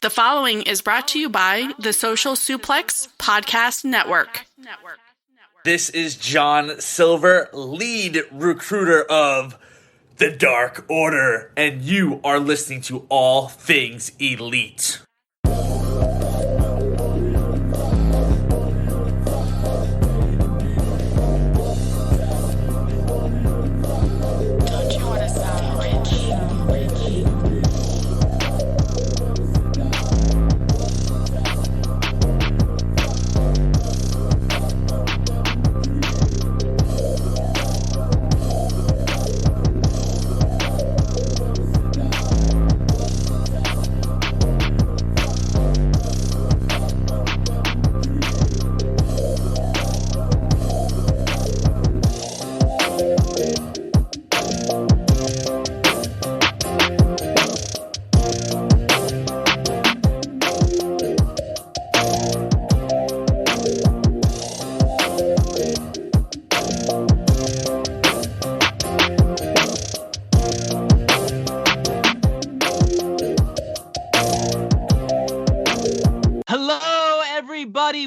The following is brought to you by the Social Suplex Podcast Network. This is John Silver, lead recruiter of the Dark Order, and you are listening to All Things Elite.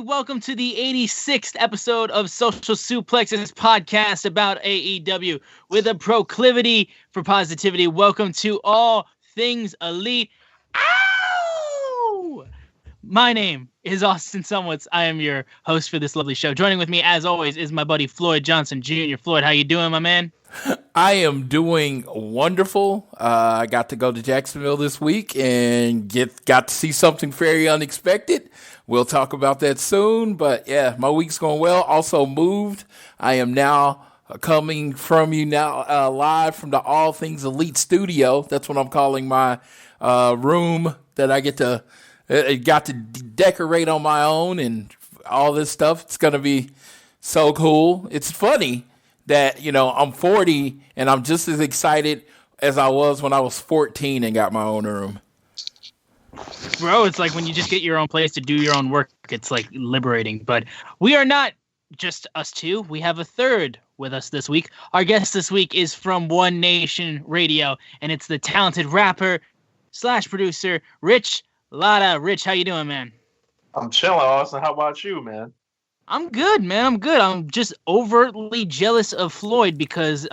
Welcome to the 86th episode of Social Suplex, this podcast about AEW with a proclivity for positivity. Welcome to All Things Elite. Ow! My name is Austin Sumwitz. I am your host for this lovely show. Joining with me, as always, is my buddy Floyd Johnson Jr. Floyd, how you doing, my man? I am doing wonderful. I got to go to Jacksonville this week and got to see something very unexpected. We'll talk about that soon, but yeah, my week's going well. Also moved. I am now coming from you now live from the All Things Elite studio. That's what I'm calling my room that I got to decorate on my own and all this stuff. It's going to be so cool. It's funny that, I'm 40 and I'm just as excited as I was when I was 14 and got my own room. Bro, it's like when you just get your own place to do your own work, it's like liberating. But we are not just us two. We have a third with us this week. Our guest this week is from One Nation Radio, and it's the talented rapper / producer, Rich Latta. Rich, how you doing, man? I'm chilling, Austin. How about you, man? I'm good, man. I'm good. I'm just overtly jealous of Floyd because,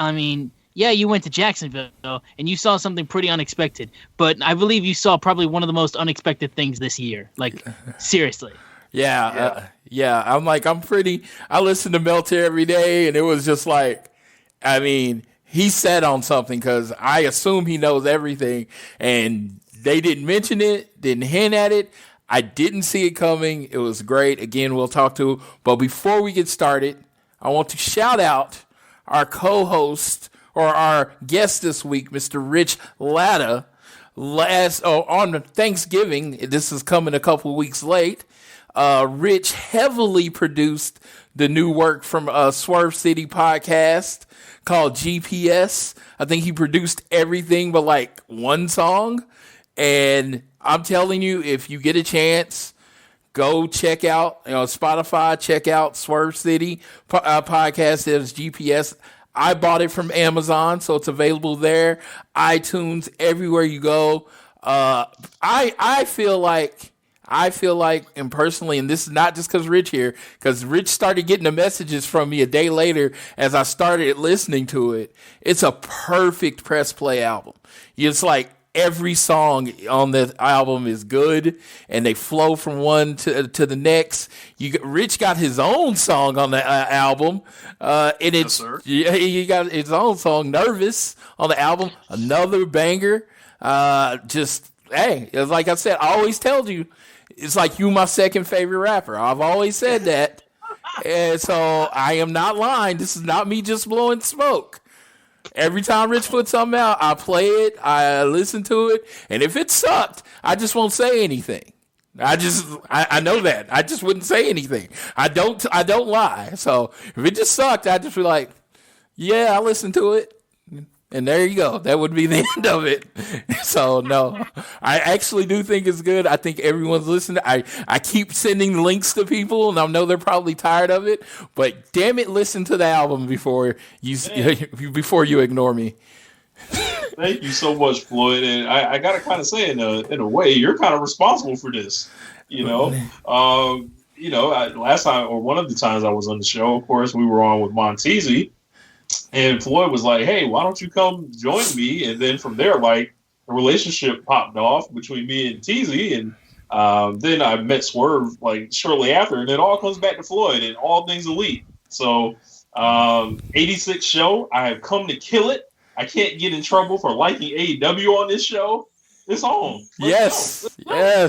yeah, you went to Jacksonville and you saw something pretty unexpected, but I believe you saw probably one of the most unexpected things this year. Like, seriously. Yeah. I listen to Melter every day, and it was just like, he said on something because I assume he knows everything, and they didn't mention it, didn't hint at it. I didn't see it coming. It was great. Again, we'll talk to, but before we get started, I want to shout out our co-host, or our guest this week, Mr. Rich Latta. On Thanksgiving, this is coming a couple of weeks late, Rich heavily produced the new work from Swerve City podcast called GPS. I think he produced everything but like one song. And I'm telling you, if you get a chance, go check out Spotify, check out Swerve City podcast. There's GPS. I bought it from Amazon, so it's available there. iTunes, everywhere you go. I feel like, and personally, and this is not just because Rich here, because Rich started getting the messages from me a day later as I started listening to it. It's a perfect press play album. It's like every song on the album is good, and they flow from one to the next. Rich got his own song on the album, and he got his own song, "Nervous," on the album. Another banger. Hey, like I said, I always told you, it's like you my second favorite rapper. I've always said that, and so I am not lying. This is not me just blowing smoke. Every time Rich puts something out, I play it, I listen to it, and if it sucked, I just won't say anything. I know that. I just wouldn't say anything. I don't lie. So if it just sucked, I'd just be like, yeah, I listened to it. And there you go. That would be the end of it. So, no, I actually do think it's good. I think everyone's listening. I keep sending links to people, and I know they're probably tired of it. But damn it, listen to the album before you ignore me. Thank you so much, Floyd. And I gotta kind of say, in a way, you're kind of responsible for this. Last time or one of the times I was on the show, of course, we were on with Montezi, and Floyd was like, "Hey, why don't you come join me?" And then from there, like, a relationship popped off between me and Teasy, and then I met Swerve like shortly after, and it all comes back to Floyd and all things elite. So, 86 show, I have come to kill it. I can't get in trouble for liking AEW on this show. It's on. Yes. Yeah.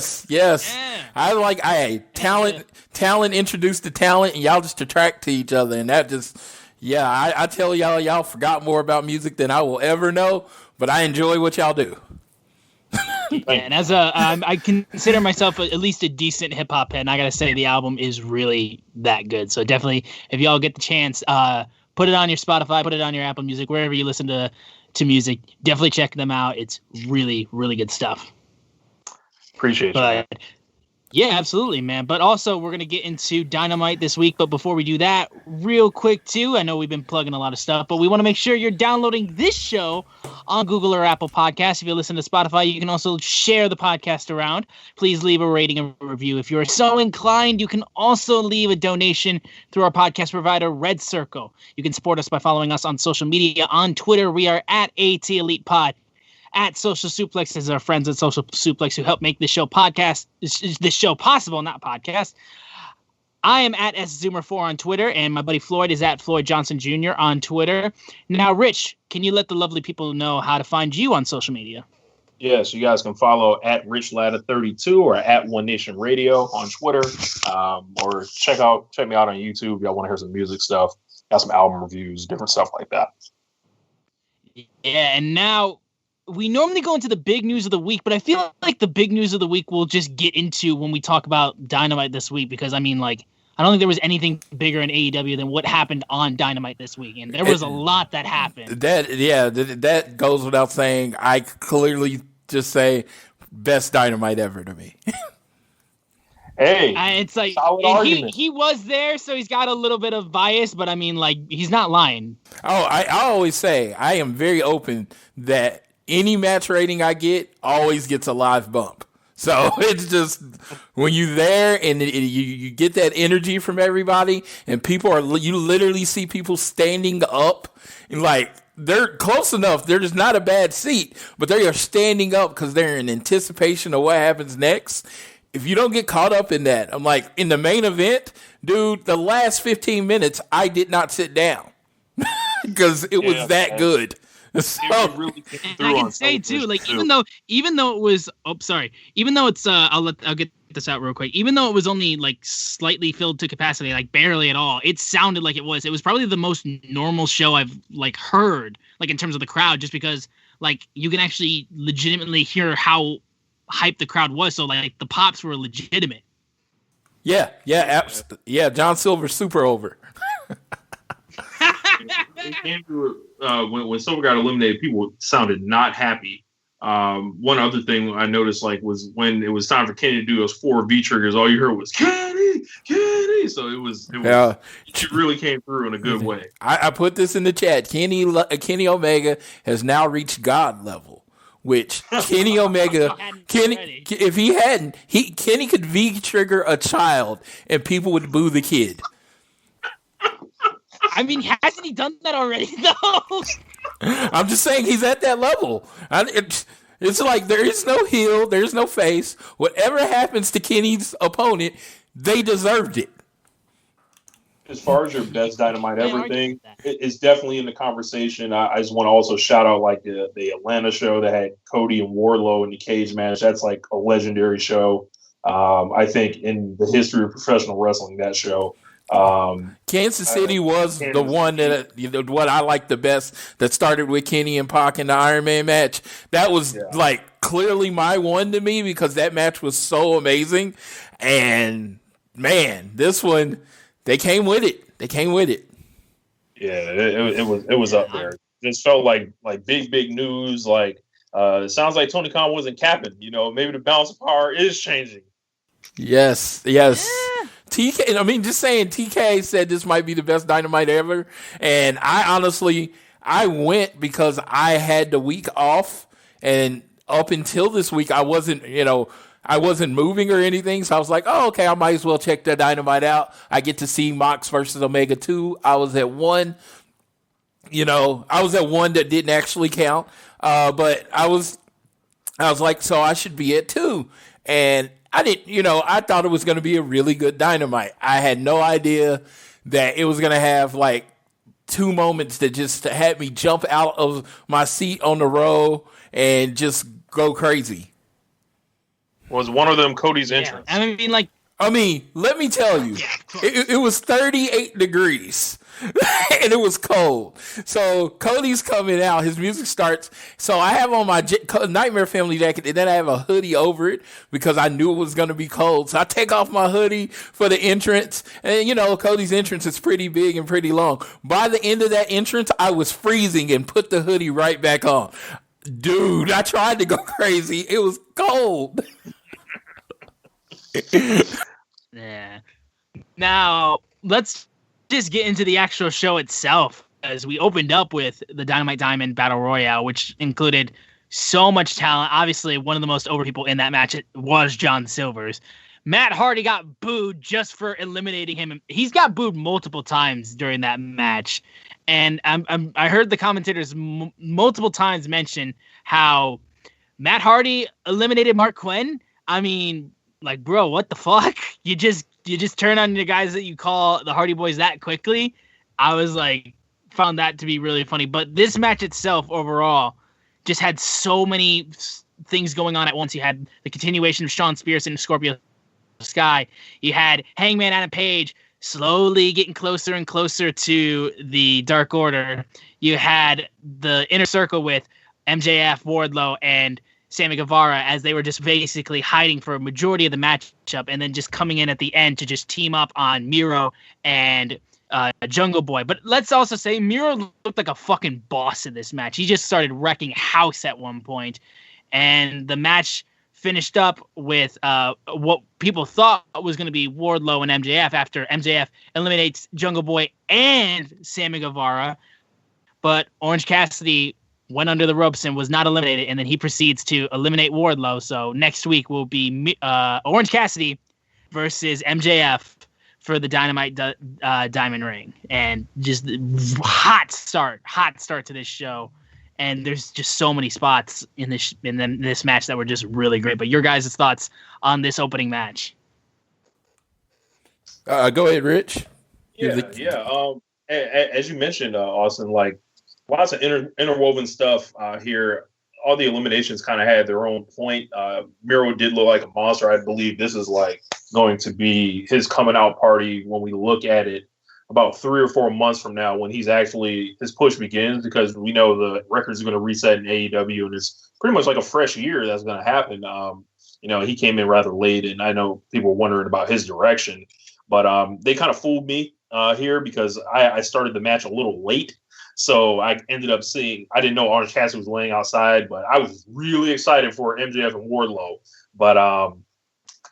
Talent introduced to talent, and y'all just attract to each other, and that just, I tell y'all forgot more about music than I will ever know, but I enjoy what y'all do. And as I consider myself at least a decent hip hop head, and I gotta say the album is really that good. So definitely, if y'all get the chance, put it on your Spotify, put it on your Apple Music, wherever you listen to music. Definitely check them out. It's really, really good stuff. Appreciate you. Yeah, absolutely, man. But also, we're going to get into Dynamite this week. But before we do that, real quick, too, I know we've been plugging a lot of stuff, but we want to make sure you're downloading this show on Google or Apple Podcasts. If you listen to Spotify, you can also share the podcast around. Please leave a rating and review. If you're so inclined, you can also leave a donation through our podcast provider, Red Circle. You can support us by following us on social media. On Twitter, we are at AT Elite Pod. At Social Suplex is our friends at Social Suplex who help make this show possible, not podcast. I am at SZoomer4 on Twitter, and my buddy Floyd is at Floyd Johnson Jr. on Twitter. Now, Rich, can you let the lovely people know how to find you on social media? Yes, you guys can follow at RichLadder32 or at One Nation Radio on Twitter, or check me out on YouTube. Y'all want to hear some music stuff? Got some album reviews, different stuff like that. Yeah, and now we normally go into the big news of the week, but I feel like the big news of the week we'll just get into when we talk about Dynamite this week, because I don't think there was anything bigger in AEW than what happened on Dynamite this week, and there was a lot that happened. That goes without saying. I clearly just say best Dynamite ever to me. Hey, it's like he was there, so he's got a little bit of bias, but he's not lying. Oh, I always say I am very open that any match rating I get always gets a live bump. So it's just when you're there and you get that energy from everybody, and you literally see people standing up, and like they're close enough. There's not a bad seat, but they are standing up because they're in anticipation of what happens next. If you don't get caught up in that, I'm like, in the main event, dude, the last 15 minutes, I did not sit down because it was that good. So, really and I can say too, like even though it was, even though it's I'll get this out real quick. Even though it was only like slightly filled to capacity, like barely at all, it sounded like it was. It was probably the most normal show I've like heard, like in terms of the crowd, just because like you can actually legitimately hear how hyped the crowd was. So like the pops were legitimate. Yeah. John Silver's super over. It came through when Silver got eliminated, people sounded not happy. One other thing I noticed was when it was time for Kenny to do those 4 V triggers, all you heard was Kenny. So it really came through in a good way. I put this in the chat. Kenny Omega has now reached God level, which Kenny Omega, if he hadn't, Kenny could V trigger a child and people would boo the kid. I mean, hasn't he done that already, though? I'm just saying he's at that level. It's like there is no heel, there's no face. Whatever happens to Kenny's opponent, they deserved it. As far as your best Dynamite ever thing, it's definitely in the conversation. I just want to also shout out like the Atlanta show that had Cody and Wardlow in the cage match. That's like a legendary show. I think in the history of professional wrestling, that show. Kansas City was the one that what I like the best, that started with Kenny and Pac in the Iron Man match. That was like clearly my one to me because that match was so amazing. And man, this one, they came with it. Yeah, it was up there. It just felt like big news. Like it sounds like Tony Khan wasn't capping. Maybe the balance of power is changing. Yes. Yeah. TK, just saying, TK said this might be the best Dynamite ever, and I I went because I had the week off, and up until this week, I wasn't moving or anything. So I was like, oh, okay, I might as well check the Dynamite out. I get to see Mox versus Omega 2. I was at one that didn't actually count. But I was like, so I should be at 2. And I didn't, I thought it was going to be a really good Dynamite. I had no idea that it was going to have like 2 moments that just had me jump out of my seat on the row and just go crazy. Was one of them Cody's entrance? I mean, let me tell you, it was 38 degrees and it was cold. So Cody's coming out, his music starts. So I have on my Nightmare Family jacket, and then I have a hoodie over it because I knew it was going to be cold. So I take off my hoodie for the entrance, and Cody's entrance is pretty big and pretty long. By the end of that entrance, I was freezing and put the hoodie right back on. Dude, I tried to go crazy. It was cold. Yeah. Now, let's just get into the actual show itself, as we opened up with the Dynamite Diamond Battle Royale, which included so much talent. Obviously, one of the most over people in that match was John Silver's. Matt Hardy got booed just for eliminating him. He's got booed multiple times during that match. And I heard the commentators multiple times mention how Matt Hardy eliminated Mark Quinn. I mean, like, bro, what the fuck? You just turn on the guys that you call the Hardy Boys that quickly? I was like, found that to be really funny. But this match itself overall just had so many things going on at once. You had the continuation of Shawn Spears and Scorpio Sky. You had Hangman Adam Page slowly getting closer and closer to the Dark Order. You had the Inner Circle with MJF, Wardlow, and Sammy Guevara, as they were just basically hiding for a majority of the matchup, and then just coming in at the end to just team up on Miro and Jungle Boy. But let's also say Miro looked like a fucking boss in this match. He just started wrecking house at one point, and the match finished up with what people thought was going to be Wardlow and MJF after MJF eliminates Jungle Boy and Sammy Guevara. But Orange Cassidy went under the ropes and was not eliminated, and then he proceeds to eliminate Wardlow. So next week will be Orange Cassidy versus MJF for the Dynamite Diamond Ring. And just hot start to this show. And there's just so many spots in this match that were just really great. But your guys' thoughts on this opening match? Go ahead, Rich. Yeah. As you mentioned, Austin, like lots of interwoven stuff here. All the eliminations kind of had their own point. Miro did look like a monster. I believe this is like going to be his coming out party when we look at it about 3 or 4 months from now, when his push begins, because we know the records are going to reset in AEW, and it's pretty much like a fresh year that's going to happen. He came in rather late, and I know people were wondering about his direction, but they kind of fooled me here because I started the match a little late. So I ended up I didn't know Orange Cassidy was laying outside, but I was really excited for MJF and Wardlow. But I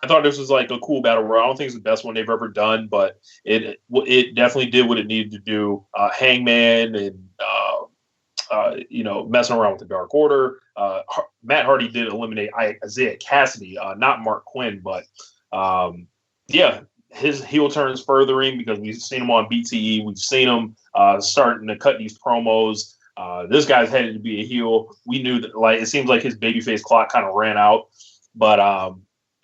thought this was like a cool battle royal. I don't think it's the best one they've ever done, but it definitely did what it needed to do. Hangman and messing around with the Dark Order. Matt Hardy did eliminate Isaiah Cassidy, not Mark Quinn, but his heel turns furthering because we've seen him on BTE. We've seen him starting to cut these promos. This guy's headed to be a heel. We knew that, like, it seems like his babyface clock kind of ran out, but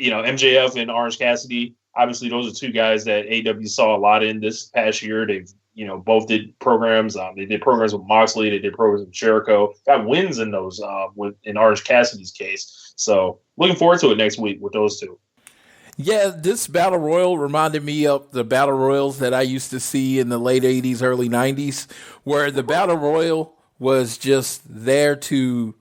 MJF and Orange Cassidy, obviously those are two guys that AEW saw a lot in this past year. They've, both did programs. They did programs with Moxley. They did programs with Jericho. Got wins in those in Orange Cassidy's case. So looking forward to it next week with those two. Yeah, this Battle Royal reminded me of the Battle Royals that I used to see in the late 80s, early 90s, where the Battle Royal was just there to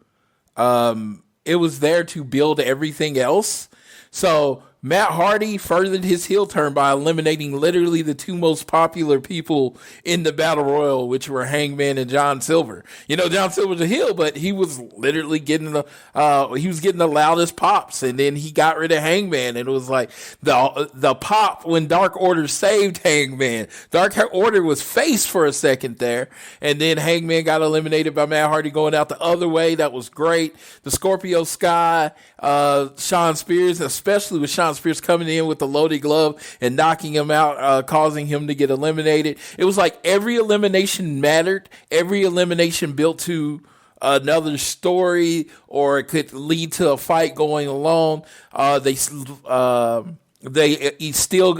build everything else. So Matt Hardy furthered his heel turn by eliminating literally the two most popular people in the Battle Royal, which were Hangman and John Silver. You know, John Silver's a heel, but he was literally getting the loudest pops, and then he got rid of Hangman, and it was like the pop when Dark Order saved Hangman. Dark Order was face for a second there, and then Hangman got eliminated by Matt Hardy going out the other way. That was great. The Scorpio Sky, Shawn Spears, especially with Shawn Spears coming in with the loaded glove and knocking him out, causing him to get eliminated. It was like every elimination mattered. Every elimination built to another story, or it could lead to a fight going along. They still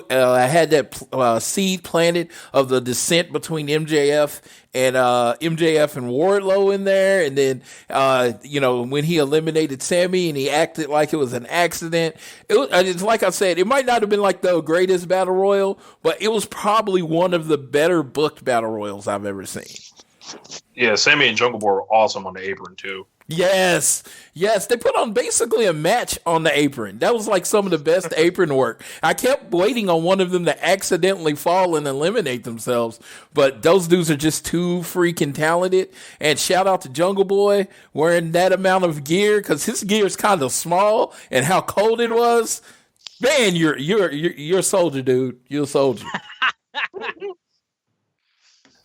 had that seed planted of the descent between MJF and Wardlow in there. And then, when he eliminated Sammy and he acted like it was an accident, it's like I said, it might not have been like the greatest battle royal, but it was probably one of the better booked battle royals I've ever seen. Yeah, Sammy and Jungle Boy were awesome on the apron too. Yes. They put on basically a match on the apron. That was like some of the best apron work. I kept waiting on one of them to accidentally fall and eliminate themselves, but those dudes are just too freaking talented. And shout out to Jungle Boy wearing that amount of gear, because his gear is kind of small, and how cold it was. Man, you're a soldier, dude. You're a soldier.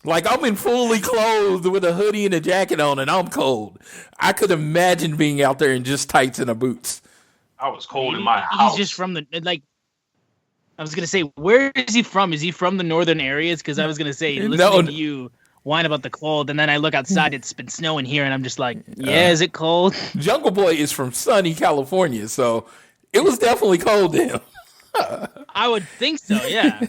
Like, I'm in fully clothed with a hoodie and a jacket on, and I'm cold. I could imagine being out there in just tights and a boots. I was cold in my house. He's just from the, I was going to say, where is he from? Is he from the northern areas? Because I was going to say, listening to you whine about the cold, and then I look outside, it's been snowing here, and I'm just like, yeah, is it cold? Jungle Boy is from sunny California, so it was definitely cold to him. I would think so, yeah.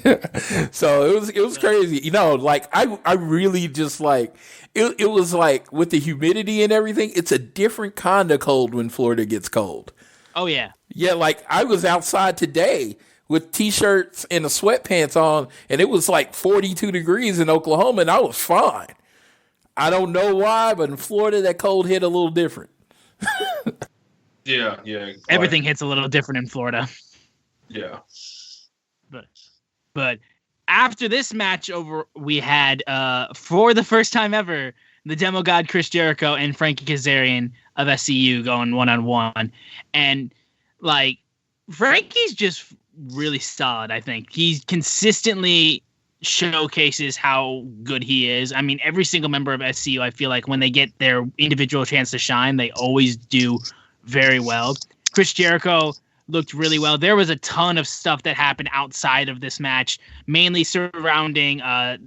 So it was crazy. You know, like I really just like it was like with the humidity and everything, it's a different kind of cold when Florida gets cold. Oh yeah. Yeah, like I was outside today with t-shirts and the sweatpants on, and it was like 42 degrees in Oklahoma, and I was fine. I don't know why, but in Florida that cold hit a little different. Yeah. Everything hits a little different in Florida. Yeah. But after this match over, we had, for the first time ever, the Demo God Chris Jericho and Frankie Kazarian of SCU going one-on-one. And, like, Frankie's just really solid, I think. He consistently showcases how good he is. I mean, every single member of SCU, I feel like when they get their individual chance to shine, they always do very well. Chris Jericho looked really well. There was a ton of stuff that happened outside of this match, mainly surrounding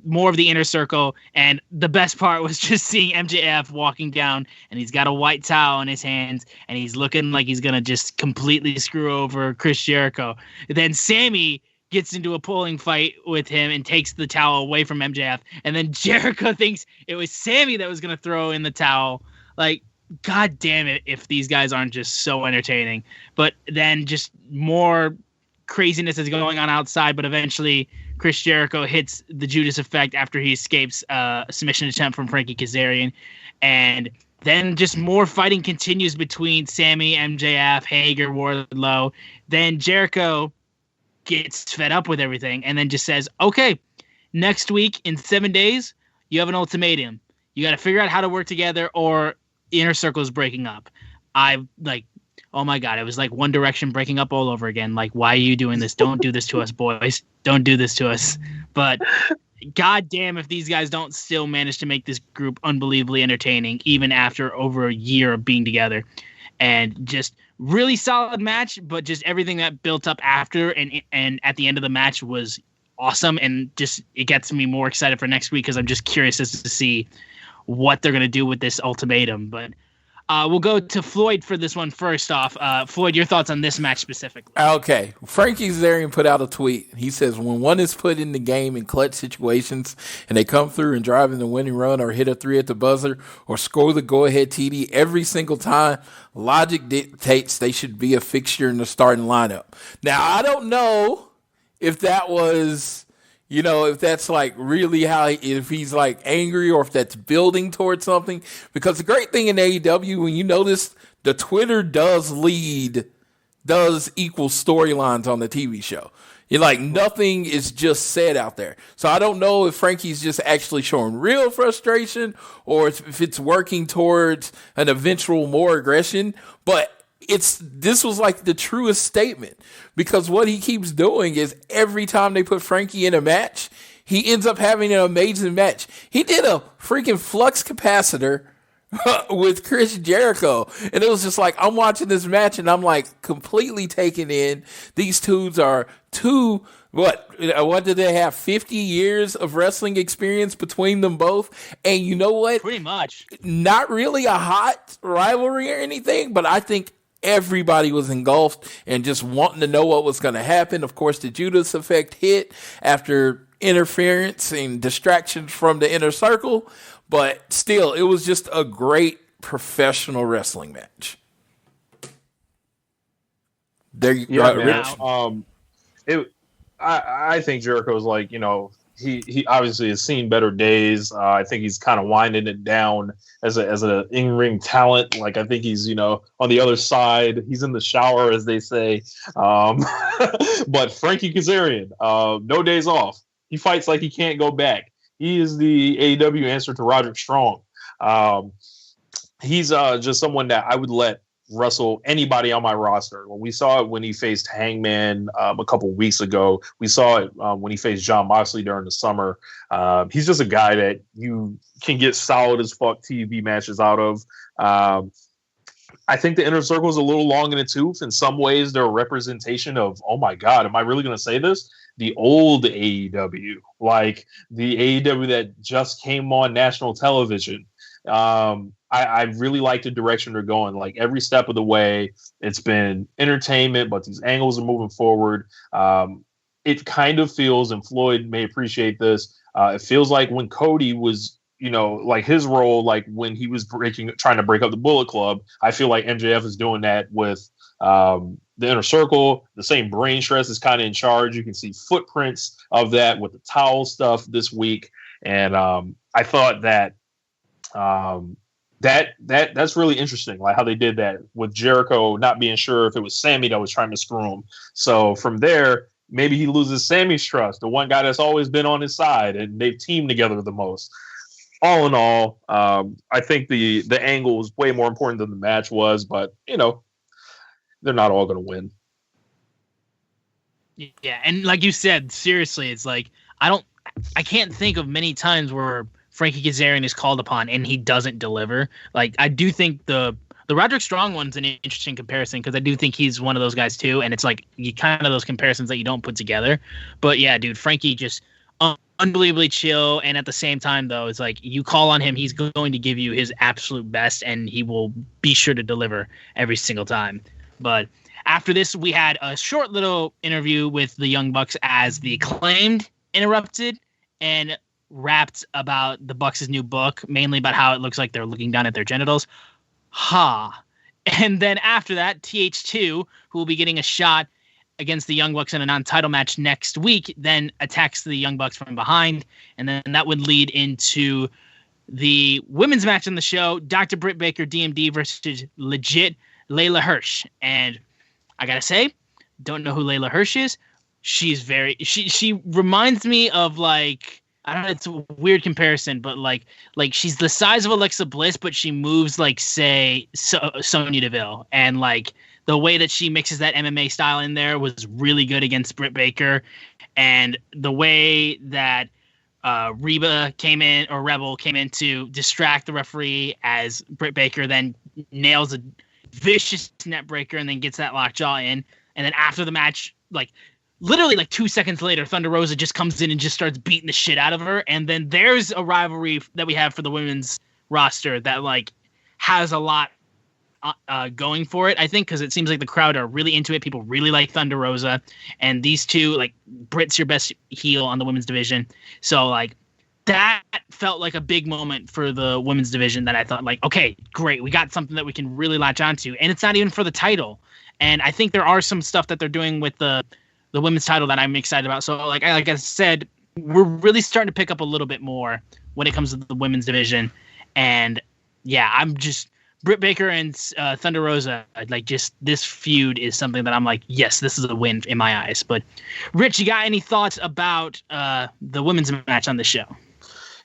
more of the inner circle. And the best part was just seeing MJF walking down, and he's got a white towel in his hands, and he's looking like he's going to just completely screw over Chris Jericho. Then Sammy gets into a pulling fight with him and takes the towel away from MJF. And then Jericho thinks it was Sammy that was going to throw in the towel. Like, God damn it if these guys aren't just so entertaining. But then just more craziness is going on outside, but eventually Chris Jericho hits the Judas effect after he escapes a submission attempt from Frankie Kazarian. And then just more fighting continues between Sammy, MJF, Hager, Wardlow. Then Jericho gets fed up with everything and then just says, okay, next week in 7 days, you have an ultimatum. You got to figure out how to work together, or Inner Circle is breaking up. I like, oh my God, it was like One Direction breaking up all over again. Like, why are you doing this? Don't do this to us, boys. Don't do this to us. But God damn if these guys don't still manage to make this group unbelievably entertaining, even after over a year of being together. And just really solid match, but just everything that built up after and at the end of the match was awesome. And just, it gets me more excited for next week because I'm just curious as to see what they're going to do with this ultimatum. But we'll go to Floyd for this one first off. Floyd, your thoughts on this match specifically? Okay. Frankie Kazarian put out a tweet. He says, when one is put in the game in clutch situations and they come through and drive in the winning run or hit a 3 at the buzzer or score the go-ahead TD every single time, logic dictates they should be a fixture in the starting lineup. Now, I don't know if that was, you know, if that's like really how, if he's like angry or if that's building towards something. Because the great thing in AEW, when you notice, the Twitter does lead does equal storylines on the TV show. You're like, nothing is just said out there. So I don't know if Frankie's just actually showing real frustration or if it's working towards an eventual more aggression. But this was like the truest statement, because what he keeps doing is every time they put Frankie in a match, he ends up having an amazing match. He did a freaking flux capacitor with Chris Jericho, and it was just like, I'm watching this match and I'm like completely taken in. These dudes are what did they have, 50 years of wrestling experience between them both? And you know what, pretty much not really a hot rivalry or anything, but I think everybody was engulfed and just wanting to know what was going to happen. Of course, the Judas effect hit after interference and distractions from the inner circle, but still, it was just a great professional wrestling match. There you go, Rich. I think Jericho's like, he obviously has seen better days. I think he's kind of winding it down as a in-ring talent. Like, I think he's, on the other side. He's in the shower, as they say. But Frankie Kazarian, no days off. He fights like he can't go back. He is the AEW answer to Roderick Strong. He's just someone that I would let wrestle anybody on my roster. When we saw it when he faced Hangman a couple weeks ago, we saw it when he faced Jon Moxley during the summer. He's just a guy that you can get solid as fuck TV matches out of. I think the Inner Circle is a little long in the tooth. In some ways, they're a representation of, oh my God, am I really going to say this? The old AEW, like the AEW that just came on national television. I really like the direction they're going. Like, every step of the way, it's been entertainment, but these angles are moving forward. It kind of feels, and Floyd may appreciate this, it feels like when Cody was, like his role, like when he was trying to break up the Bullet Club, I feel like MJF is doing that with the Inner Circle. The same brain stress is kind of in charge. You can see footprints of that with the towel stuff this week. And I thought that that's really interesting, like how they did that with Jericho not being sure if it was Sammy that was trying to screw him. So from there, maybe he loses Sammy's trust, the one guy that's always been on his side, and they've teamed together the most. All in all, I think the angle was way more important than the match was, but they're not all going to win. Yeah, and like you said, seriously, it's like I can't think of many times where Frankie Kazarian is called upon and he doesn't deliver. Like, I do think the Roderick Strong one's an interesting comparison, because I do think he's one of those guys too, and it's like you kind of those comparisons that you don't put together. But yeah, dude, Frankie just unbelievably chill, and at the same time though, it's like you call on him, he's going to give you his absolute best, and he will be sure to deliver every single time. But after this, we had a short little interview with the Young Bucks as the Acclaimed interrupted and rapped about the Bucks' new book, mainly about how it looks like they're looking down at their genitals. And then after that, TH2, who will be getting a shot against the Young Bucks in a non-title match next week, then attacks the Young Bucks from behind. And then that would lead into the women's match on the show, Dr. Britt Baker, DMD versus legit Layla Hirsch. And I gotta say, don't know who Layla Hirsch is. She's she reminds me of, like, I don't know, it's a weird comparison, but like she's the size of Alexa Bliss, but she moves like, say, Sonya Deville. And like the way that she mixes that MMA style in there was really good against Britt Baker. And the way that Rebel came in to distract the referee as Britt Baker then nails a vicious net breaker and then gets that lockjaw in. And then after the match, like, literally like 2 seconds later, Thunder Rosa just comes in and just starts beating the shit out of her. And then there's a rivalry that we have for the women's roster that like has a lot going for it, I think, because it seems like the crowd are really into it. People really like Thunder Rosa. And these two, like, Britt's your best heel on the women's division. So like that felt like a big moment for the women's division that I thought, like, okay, great. We got something that we can really latch onto. And it's not even for the title. And I think there are some stuff that they're doing with the women's title that I'm excited about. So like I said, we're really starting to pick up a little bit more when it comes to the women's division. And yeah, I'm just Britt Baker and Thunder Rosa, like, just this feud is something that I'm like, yes, this is a win in my eyes. But Rich, you got any thoughts about the women's match on the show?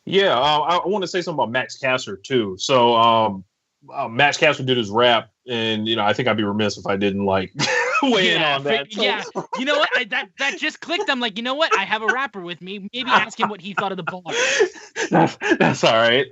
Yeah, I want to say something about Max Caster too. So Max Caster did his rap, and I think I'd be remiss if I didn't weigh in on that. So. Yeah, you know what? That just clicked. I'm like, you know what? I have a rapper with me. Maybe ask him what he thought of the bar. That's all right.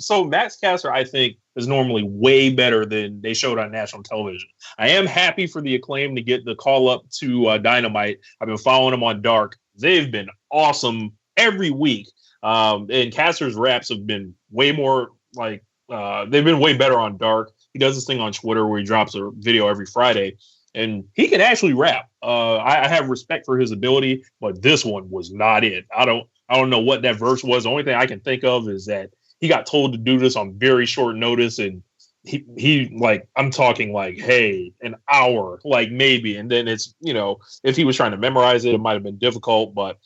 So Max Caster, I think, is normally way better than they showed on national television. I am happy for the Acclaim to get the call up to Dynamite. I've been following them on Dark. They've been awesome every week. And Caster's raps have been way more they've been way better on Dark. He does this thing on Twitter where he drops a video every Friday, and he can actually rap. I have respect for his ability, but this one was not it. I don't know what that verse was. The only thing I can think of is that he got told to do this on very short notice, and he I'm talking hey, an hour, maybe, and then it's if he was trying to memorize it, it might have been difficult, but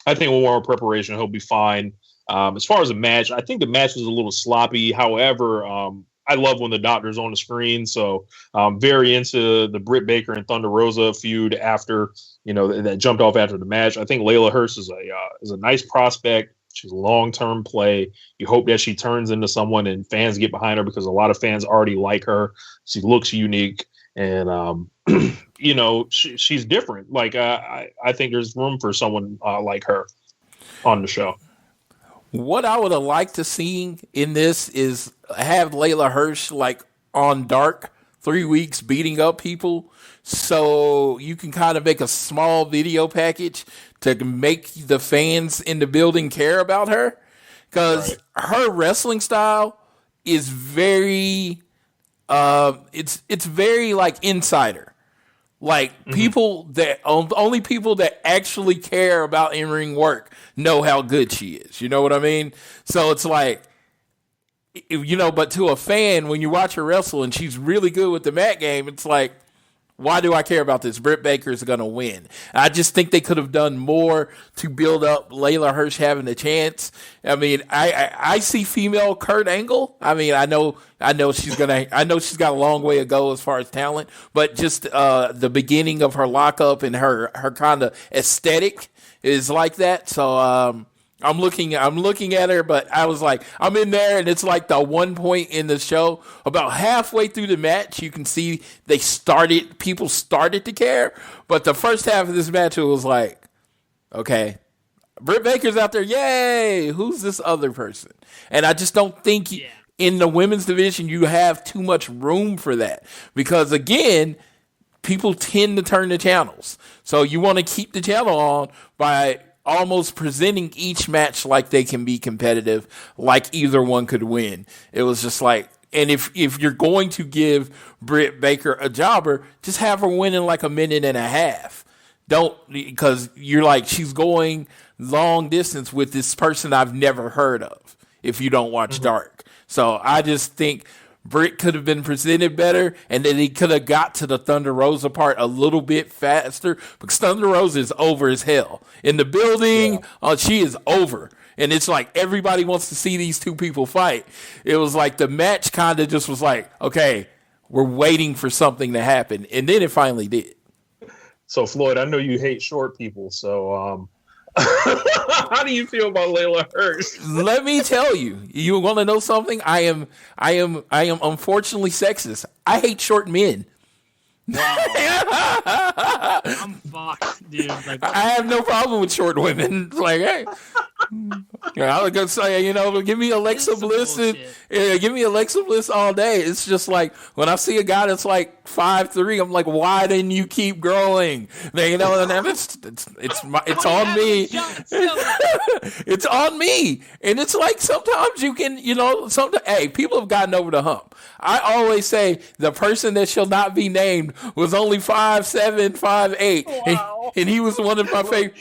I think with more preparation, he'll be fine. As far as the match, I think the match was a little sloppy. However, I love when the doctor's on the screen, so I'm very into the Britt Baker and Thunder Rosa feud after that jumped off after the match. I think Layla Hirsch is a nice prospect. She's a long-term play. You hope that she turns into someone and fans get behind her because a lot of fans already like her. She looks unique, and she's different. I think there's room for someone like her on the show. What I would have liked to see in this is have Layla Hirsch on Dark 3 weeks beating up people, so you can kind of make a small video package to make the fans in the building care about her, because her wrestling style is very it's very insider. People that only people that actually care about in-ring work know how good she is. You know what I mean? So it's but to a fan, when you watch her wrestle and she's really good with the mat game, it's why do I care about this? Britt Baker is going to win. I just think they could have done more to build up Layla Hirsch having a chance. I mean, I see female Kurt Angle. I mean, I know she's got a long way to go as far as talent, but just the beginning of her lockup and her kind of aesthetic is like that. So I'm looking at her, but I was I'm in there, and it's the one point in the show, about halfway through the match, you can see people started to care, but the first half of this match, it was okay, Britt Baker's out there, yay, who's this other person? And I just don't think in the women's division you have too much room for that, because again, people tend to turn the channels, so you want to keep the channel on by almost presenting each match like they can be competitive, like either one could win. It was just and if you're going to give Britt Baker a jobber, just have her win in a minute and a half. Don't, because you're she's going long distance with this person I've never heard of if you don't watch Dark. So I just think Britt could have been presented better, and then he could have got to the Thunder Rosa part a little bit faster, because Thunder Rosa is over as hell. In the building, she is over. And it's everybody wants to see these two people fight. It was the match kind of just was okay, we're waiting for something to happen. And then it finally did. So, Floyd, I know you hate short people, so how do you feel about Layla Hirsch? Let me tell you. You want to know something? I am unfortunately sexist. I hate short men. Wow. I'm fucked, dude. I have no problem with short women. Hey, I was gonna say, give me Alexa Bliss give me Alexa Bliss all day. It's just when I see a guy that's 5'3", I'm why didn't you keep growing? And it's on me. It's on me. And it's sometimes you can, hey, people have gotten over the hump. I always say the person that shall not be named was only 5'7", 5'8", wow. and he was one of my favorite.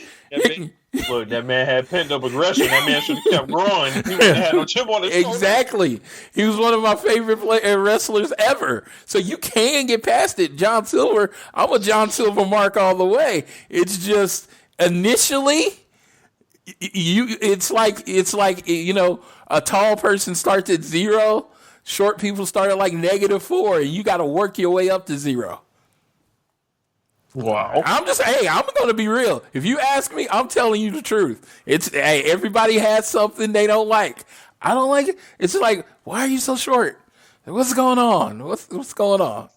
Look, that man had pent-up aggression. That man should have kept growing. He would have had no chip on his shoulder. Exactly. He was one of my favorite wrestlers ever. So you can get past it. John Silver, I'm a John Silver mark all the way. It's just initially, it's like a tall person starts at 0. short people start at like -4, and you got to work your way up to 0. Wow. I'm going to be real. If you ask me, I'm telling you the truth. Everybody has something they don't like. I don't like it. It's like, why are you so short? What's going on? What's going on?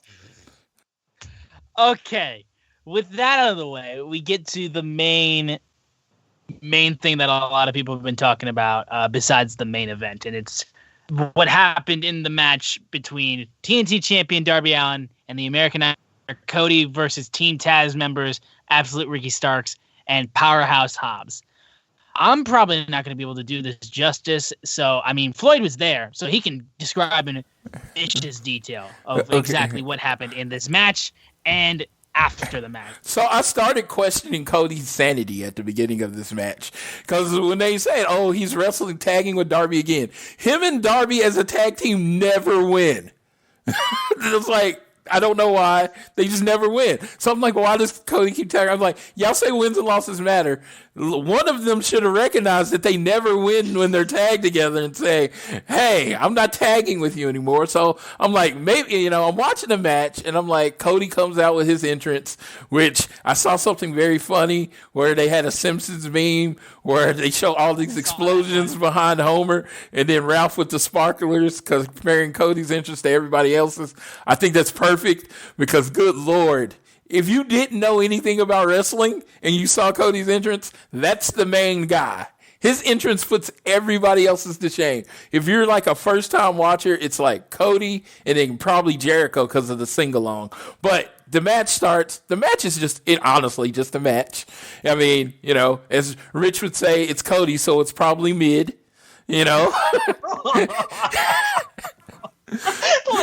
Okay. With that out of the way, we get to the main thing that a lot of people have been talking about besides the main event. And it's what happened in the match between TNT champion Darby Allin and the American Nightmare Cody versus Team Taz members Absolute Ricky Starks and Powerhouse Hobbs. I'm probably not going to be able to do this justice. So, I mean, Floyd was there, so he can describe in vicious detail of exactly what happened in this match and after the match. So I started questioning Cody's sanity at the beginning of this match. Because when they said, oh, he's wrestling, tagging with Darby again, him and Darby as a tag team never win. It's like, I don't know why. They just never win. So I'm like, well, why does Cody keep tagging? I'm like, y'all say wins and losses matter. One of them should have recognized that they never win when they're tagged together and say, hey, I'm not tagging with you anymore. So I'm like, maybe, I'm watching the match and I'm like, Cody comes out with his entrance, which I saw something very funny where they had a Simpsons meme where they show all these explosions behind Homer and then Ralph with the sparklers comparing Cody's entrance to everybody else's. I think that's perfect because, good Lord, if you didn't know anything about wrestling and you saw Cody's entrance, that's the main guy. His entrance puts everybody else's to shame. If you're like a first-time watcher, it's like Cody and then probably Jericho because of the sing-along. But the match starts. The match is honestly just a match. I mean, as Rich would say, it's Cody, so it's probably mid,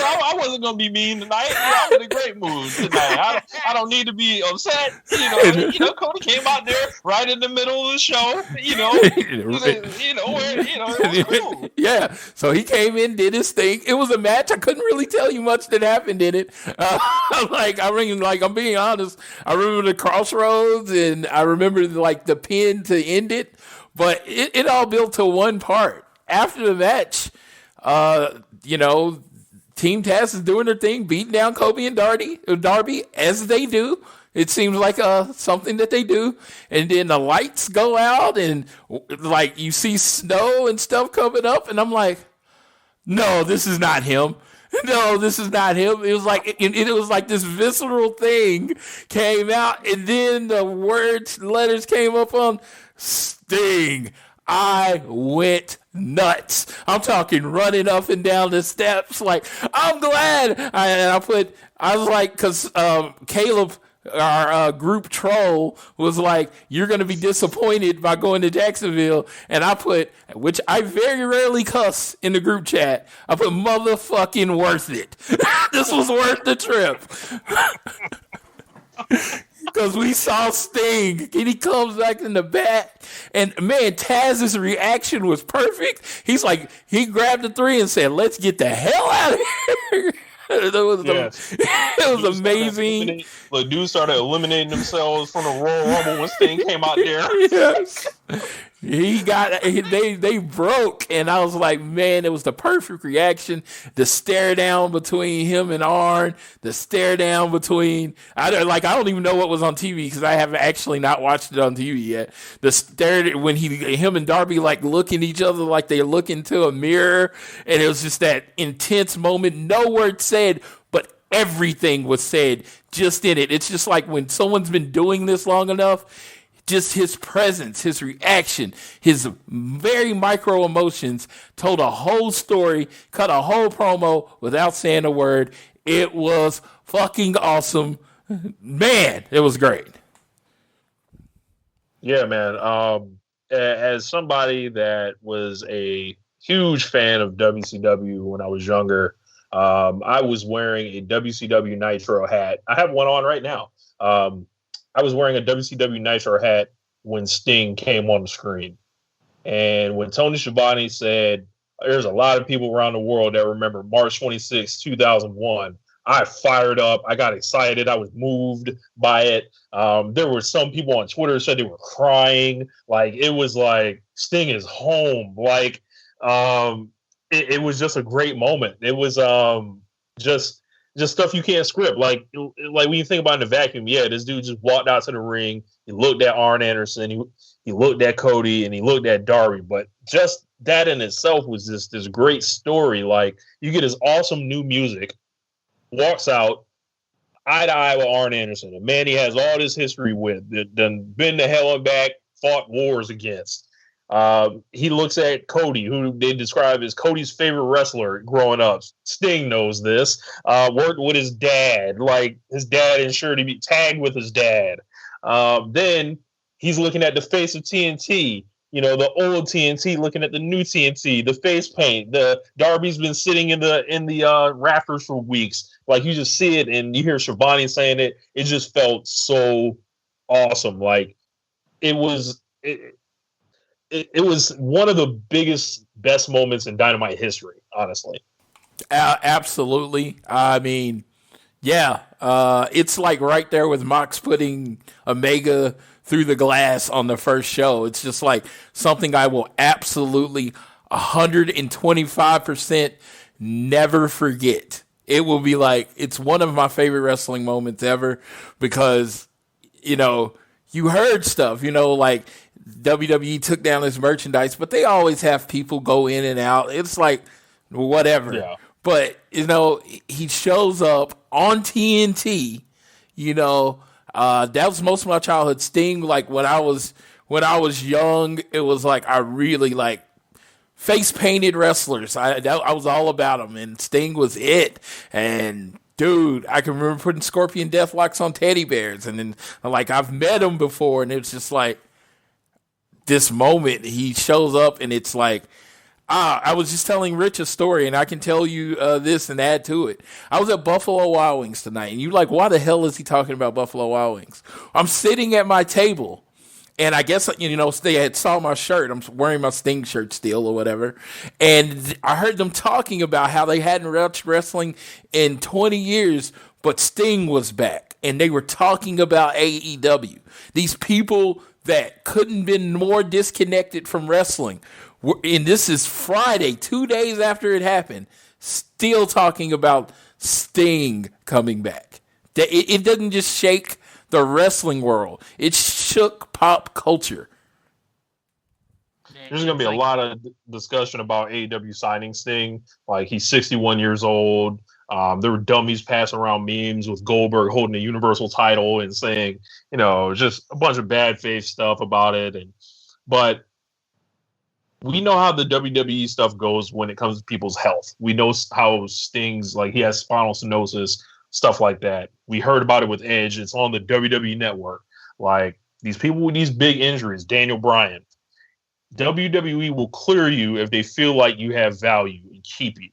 I wasn't gonna be mean tonight. I'm in a great mood tonight. I don't need to be upset. Cody came out there right in the middle of the show. It was cool. Yeah. So he came in, did his thing. It was a match. I couldn't really tell you much that happened in it. I'm being honest. I remember the crossroads, and I remember the pin to end it. But it all built to one part. After the match, Team Taz is doing their thing, beating down Kobe and Darby, as they do. It seems like something that they do. And then the lights go out and you see snow and stuff coming up. And I'm like, no, this is not him. No, this is not him. It was like this visceral thing came out. And then the letters came up on Sting. I went nuts. I'm talking running up and down the steps. Like, I'm glad. Because Caleb, our group troll, was like, you're going to be disappointed by going to Jacksonville. And I put, which I very rarely cuss in the group chat, I put motherfucking worth it. This was worth the trip. Because we saw Sting, and he comes back in the back, and man, Taz's reaction was perfect. He grabbed the 3 and said, "Let's get the hell out of here." It was amazing. The dudes started eliminating themselves from the Royal Rumble when Sting came out there. Yes. They broke, and I was like, man, it was the perfect reaction. The stare down between him and Arn, the stare down between, I don't even know what was on TV because I haven't actually not watched it on TV yet. The stare when him and Darby looking at each other like they look into a mirror, and it was just that intense moment. No word said, but everything was said just in it. It's just like when someone's been doing this long enough. Just his presence, his reaction, his very micro emotions told a whole story, cut a whole promo without saying a word. It was fucking awesome. Man, it was great. Yeah, man. As somebody that was a huge fan of WCW when I was younger, I was wearing a WCW Nitro hat. I have one on right now. I was wearing a WCW Nitro hat when Sting came on the screen. And when Tony Schiavone said, there's a lot of people around the world that remember March 26, 2001, I fired up. I got excited. I was moved by it. There were some people on Twitter said they were crying. It was like Sting is home. It it was just a great moment. It was just stuff you can't script. Like when you think about in the vacuum, yeah, this dude just walked out to the ring. He looked at Arn Anderson. He looked at Cody, and he looked at Darby. But just that in itself was just this great story. Like, you get his awesome new music, walks out eye to eye with Arn Anderson, a man he has all this history with, that done been to hell and back, fought wars against. He looks at Cody, who they describe as Cody's favorite wrestler growing up. Sting knows this. Worked with his dad, like his dad ensured he be tagged with his dad. Then he's looking at the face of TNT, the old TNT, looking at the new TNT, the face paint. The Darby's been sitting in the rafters for weeks. Like, you just see it, and you hear Shivani saying it. It just felt so awesome. Like, it was one of the biggest, best moments in Dynamite history, honestly. Absolutely. I mean, yeah, it's like right there with Mox putting Omega through the glass on the first show. It's just like something I will absolutely 125% never forget. It will be like, it's one of my favorite wrestling moments ever, because, you heard stuff, like WWE took down this merchandise, but they always have people go in and out. It's like, whatever. Yeah. But, he shows up on TNT, that was most of my childhood. Sting, like, when I was young, it was like, I really like face painted wrestlers. I was all about them, and Sting was it. And dude, I can remember putting Scorpion Deathlocks on teddy bears, and then like, I've met him before, and it's just like this moment. He shows up, and it's like, I was just telling Rich a story, and I can tell you this and add to it. I was at Buffalo Wild Wings tonight, and you're like, why the hell is he talking about Buffalo Wild Wings? I'm sitting at my table, and I guess, they had saw my shirt. I'm wearing my Sting shirt still or whatever. And I heard them talking about how they hadn't watched wrestling in 20 years, but Sting was back. And they were talking about AEW. These people that couldn't been more disconnected from wrestling. And this is Friday, 2 days after it happened, still talking about Sting coming back. It doesn't just shake the wrestling world. It shook pop culture. There's going to be a lot of discussion about AEW signing Sting. Like, he's 61 years old. There were dummies passing around memes with Goldberg holding the Universal title and saying, just a bunch of bad faith stuff about it. But we know how the WWE stuff goes when it comes to people's health. We know how Sting's, like, he has spinal stenosis, stuff like that. We heard about it with Edge. It's on the WWE network. Like, these people with these big injuries, Daniel Bryan, WWE will clear you if they feel like you have value and keep you.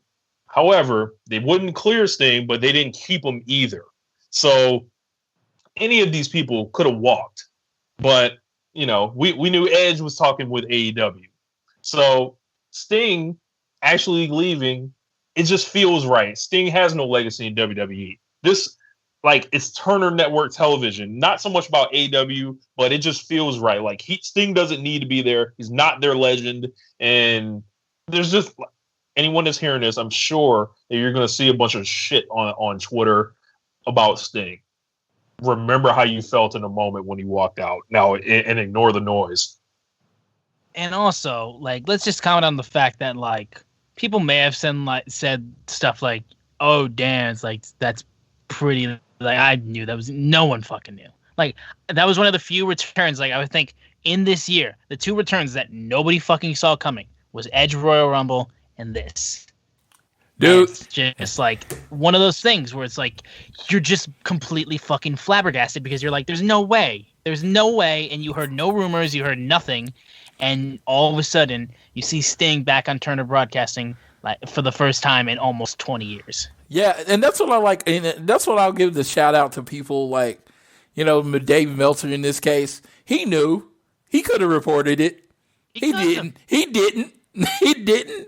However, they wouldn't clear Sting, but they didn't keep him either. So any of these people could have walked. But, we knew Edge was talking with AEW. So Sting actually leaving, it just feels right. Sting has no legacy in WWE. This, like, it's Turner Network Television. Not so much about AEW, but it just feels right. Like, Sting doesn't need to be there. He's not their legend. And there's just, anyone that's hearing this, I'm sure that you're going to see a bunch of shit on Twitter about Sting. Remember how you felt in the moment when he walked out. Now, and ignore the noise. And also, like, let's just comment on the fact that, like, people may have said stuff like, "Oh, damn, it's like, that's pretty." Like, I knew that was, no one fucking knew. Like, that was one of the few returns. Like, I would think in this year, the two returns that nobody fucking saw coming was Edge Royal Rumble and this. Dude, it's just like one of those things where it's like you're just completely fucking flabbergasted because you're like, there's no way, and you heard no rumors, you heard nothing, and all of a sudden you see Sting back on Turner Broadcasting like for the first time in almost 20 years. Yeah, and that's what I like, and that's what I'll give the shout out to people like, Dave Meltzer in this case. He knew. He could have reported it. He didn't. He didn't.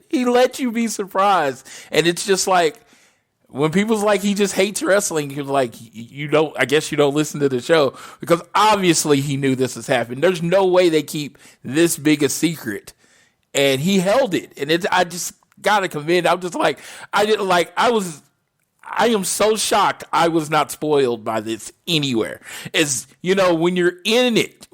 He let you be surprised. And it's just like, when people's like, he just hates wrestling, you're like, I guess you don't listen to the show, because obviously he knew this has happened. There's no way they keep this big a secret. And he held it. And gotta commit. I'm just like, I am so shocked I was not spoiled by this anywhere. As you know, when you're in it,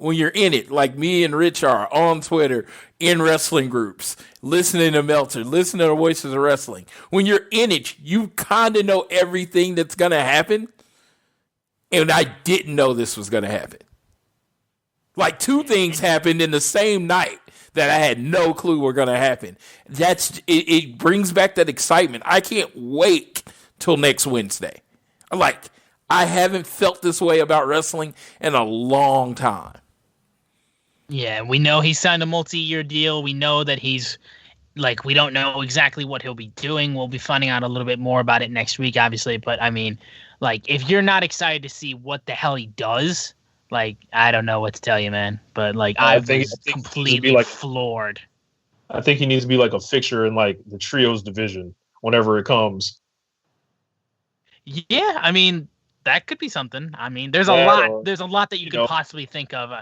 like me and Rich are on Twitter, in wrestling groups, listening to Meltzer, listening to the Voices of Wrestling. When you're in it, you kind of know everything that's going to happen. And I didn't know this was going to happen. Like 2 things happened in the same night that I had no clue were going to happen. It brings back that excitement. I can't wait till next Wednesday. Like, I haven't felt this way about wrestling in a long time. Yeah, we know he signed a multi-year deal. We know that he's, like, we don't know exactly what he'll be doing. We'll be finding out a little bit more about it next week, obviously. But, I mean, like, if you're not excited to see what the hell he does, like, I don't know what to tell you, man. But, like, I was completely floored. I think he needs to be, like, a fixture in, like, the trios division whenever it comes. Yeah, I mean, that could be something. I mean, there's a lot that you could possibly think of.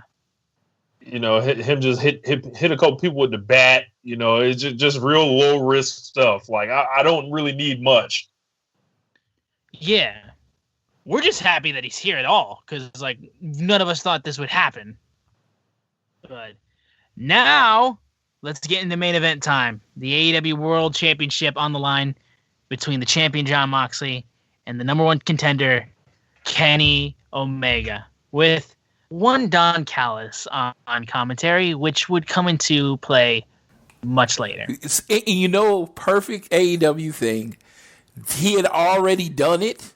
Him just hit a couple people with the bat. It's just real low risk stuff. Like I don't really need much. Yeah, we're just happy that he's here at all because like none of us thought this would happen. But now let's get into main event time. The AEW World Championship on the line between the champion Jon Moxley and the number 1 contender Kenny Omega with one Don Callis on commentary, which would come into play much later. Perfect AEW thing. He had already done it.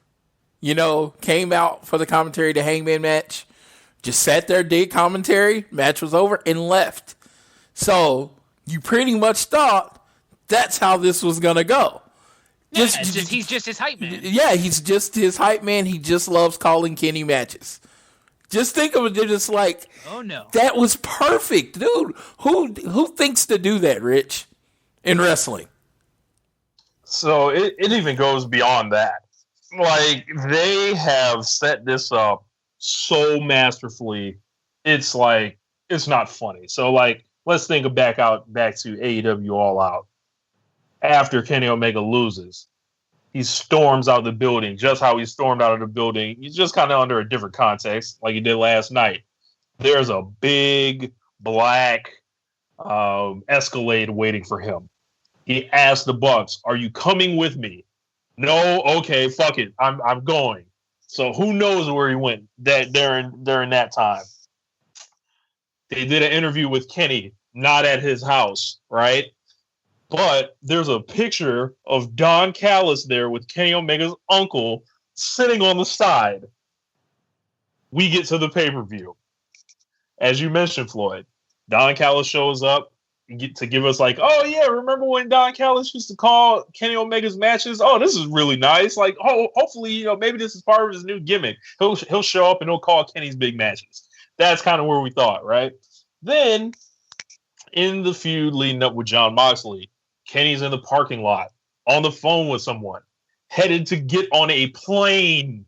Came out for the commentary to Hangman match, just sat there, did commentary, match was over, and left. So you pretty much thought that's how this was going to go. He's just his hype man. Yeah, he's just his hype man. He just loves calling Kenny matches. Just think of it, they're just like, oh no, that was perfect, dude. Who thinks to do that, Rich, in wrestling? So it even goes beyond that. Like they have set this up so masterfully. It's like it's not funny. So like let's think of back to AEW All Out. After Kenny Omega loses, he storms out the building, just how he stormed out of the building. He's just kind of under a different context, like he did last night. There's a big black Escalade waiting for him. He asked the Bucks, "Are you coming with me?" No, okay, fuck it, I'm going. So who knows where he went during that time? They did an interview with Kenny, not at his house, right? But there's a picture of Don Callis there with Kenny Omega's uncle sitting on the side. We get to the pay-per-view. As you mentioned, Floyd, Don Callis shows up to give us like, oh yeah, remember when Don Callis used to call Kenny Omega's matches? Oh, this is really nice. Like, hopefully, maybe this is part of his new gimmick. He'll show up and he'll call Kenny's big matches. That's kind of where we thought, right? Then, in the feud leading up with Jon Moxley, Kenny's in the parking lot on the phone with someone, headed to get on a plane.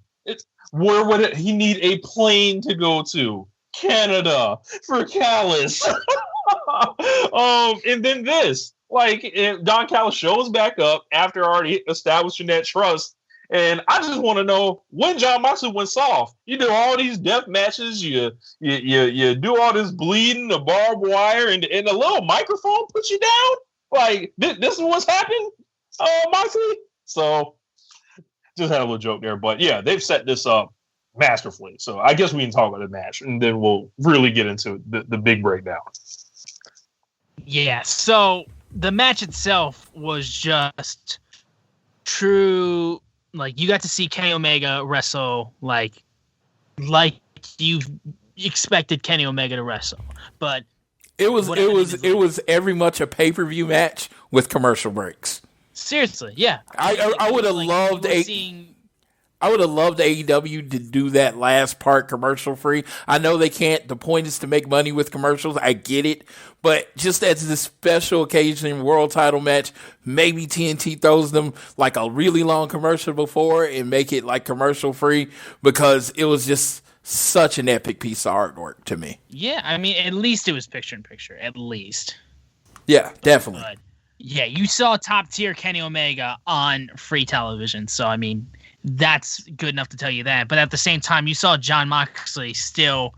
Where would he need a plane to go to? Canada for Callis. And then this, like, Don Callis shows back up after already establishing that trust. And I just want to know when Jon Moxley went soft. You do all these death matches, you do all this bleeding, the barbed wire, and a little microphone puts you down. Like, this is what's happened, Moxley? So, just had a little joke there. But, yeah, they've set this up masterfully. So, I guess we can talk about the match, and then we'll really get into the big breakdown. Yeah, so the match itself was just true. Like, you got to see Kenny Omega wrestle like you expected Kenny Omega to wrestle. But It was every much a pay-per-view match with commercial breaks. Seriously, yeah. I would have loved AEW to do that last part commercial free. I know they can't. The point is to make money with commercials. I get it. But just as this special occasion world title match, maybe TNT throws them like a really long commercial before and make it like commercial free because it was just such an epic piece of artwork to me. Yeah, I mean, at least it was picture in picture. At least. Yeah, definitely. But Yeah, you saw top tier Kenny Omega on free television. So, I mean, that's good enough to tell you that. But at the same time, you saw Jon Moxley still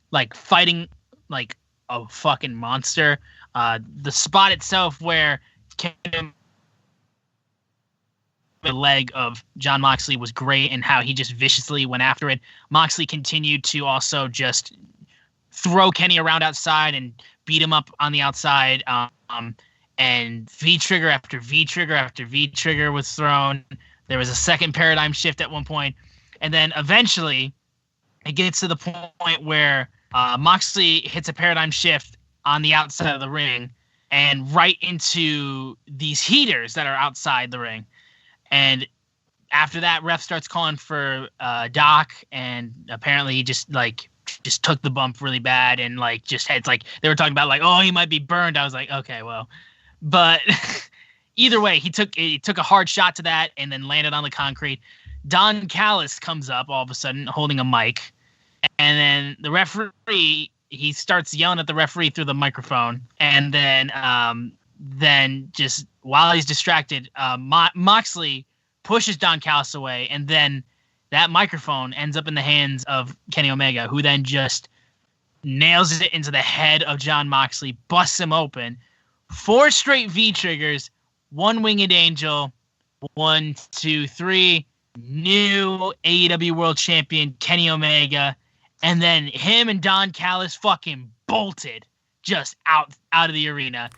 like fighting like a fucking monster. The spot itself where Kenny, the leg of Jon Moxley was great, and how he just viciously went after it. Moxley continued to also just throw Kenny around outside and beat him up on the outside. And V-trigger after V-trigger after V-trigger was thrown. There was a second paradigm shift at one point. And then eventually it gets to the point where Moxley hits a paradigm shift on the outside of the ring and right into these heaters that are outside the ring. And after that, ref starts calling for Doc, and apparently he just took the bump really bad, and like just had like they were talking about like, oh, he might be burned. I was like, okay, well. But either way, he took a hard shot to that and then landed on the concrete. Don Callis comes up all of a sudden holding a mic, and then the referee, he starts yelling at the referee through the microphone, and then just while he's distracted, Moxley pushes Don Callis away, and then that microphone ends up in the hands of Kenny Omega, who then just nails it into the head of Jon Moxley, busts him open. 4 straight V-triggers, 1 winged angel, 1, 2, 3, new AEW World Champion Kenny Omega, and then him and Don Callis fucking bolted just out of the arena.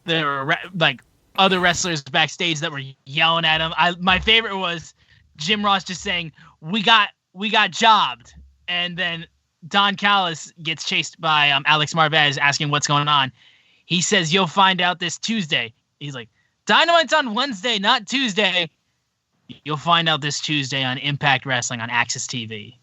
There were like other wrestlers backstage that were yelling at him. My favorite was Jim Ross just saying, "We got jobbed," and then Don Callis gets chased by Alex Marvez asking what's going on. He says, "You'll find out this Tuesday." He's like, "Dynamite's on Wednesday, not Tuesday." "You'll find out this Tuesday on Impact Wrestling on Access TV."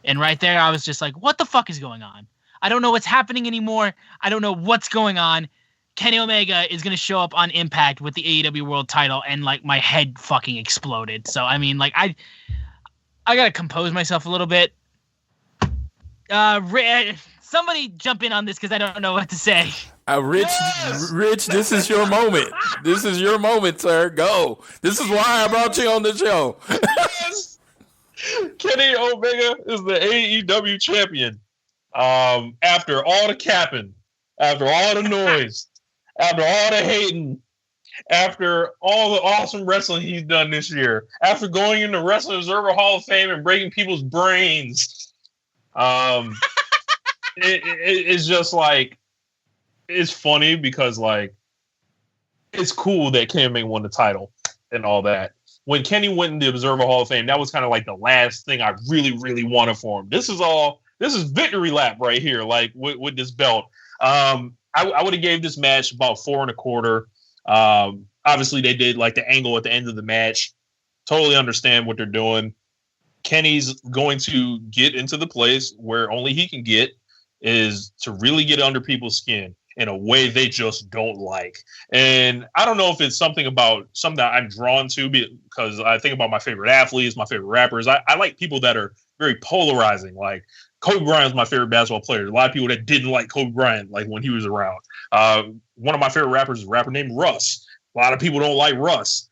And right there, I was just like, what the fuck is going on? I don't know what's happening anymore. I don't know what's going on. Kenny Omega is going to show up on Impact with the AEW World title, and like my head fucking exploded. So, I mean, like I got to compose myself a little bit. Somebody jump in on this because I don't know what to say. Rich, this is your moment. This is your moment, sir. Go. This is why I brought you on the show. Yes. Kenny Omega is the AEW champion. After all the capping, after all the noise, after all the hating, after all the awesome wrestling he's done this year, after going into Wrestling Observer Hall of Fame and breaking people's brains, it's just like, it's funny because like it's cool that Kenny Omega won the title and all that. When Kenny went in the Observer Hall of Fame, that was kind of like the last thing I really, really wanted for him. This is victory lap right here, like with this belt. I would have gave this match about 4 1/4. Obviously, they did like the angle at the end of the match. Totally understand what they're doing. Kenny's going to get into the place where only he can get, is to really get under people's skin in a way they just don't like. And I don't know if it's something that I'm drawn to because I think about my favorite athletes, my favorite rappers. I like people that are very polarizing. Like Kobe Bryant's my favorite basketball player. A lot of people that didn't like Kobe Bryant, like when he was around. One of my favorite rappers is a rapper named Russ. A lot of people don't like Russ.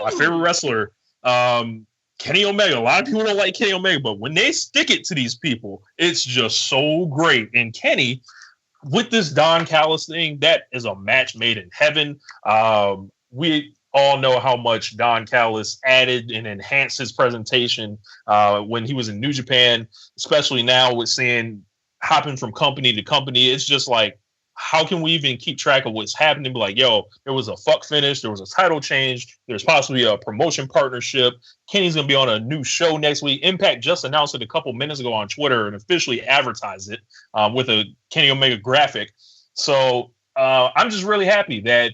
My favorite wrestler, Kenny Omega. A lot of people don't like Kenny Omega, but when they stick it to these people, it's just so great. And Kenny, with this Don Callis thing, that is a match made in heaven. We all know how much Don Callis added and enhanced his presentation when he was in New Japan, especially now with seeing hopping from company to company. It's just like, how can we even keep track of what's happening? Be like, yo, there was a fuck finish. There was a title change. There's possibly a promotion partnership. Kenny's going to be on a new show next week. Impact just announced it a couple minutes ago on Twitter and officially advertised it with a Kenny Omega graphic. So I'm just really happy that,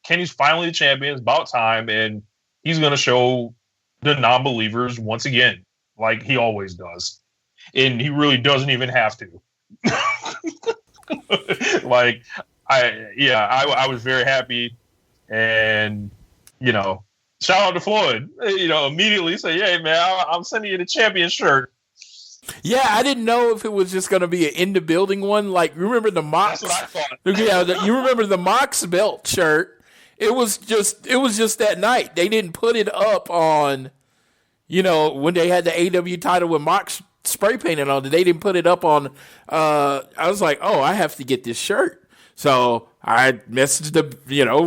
Kenny's finally the champion. It's about time. And he's going to show the non-believers once again, like he always does. And he really doesn't even have to. Like, I was very happy, and shout out to Floyd. Immediately say, "Hey man, I'm sending you the champion shirt." Yeah, I didn't know if it was just going to be an in the building one. Like, remember the Mox? That's what I thought. Yeah, you remember the Mox belt shirt? It was just that night. They didn't put it up on, when they had the AW title with Mox spray painted on it. They didn't put it up on. I was like, oh, I have to get this shirt. So I messaged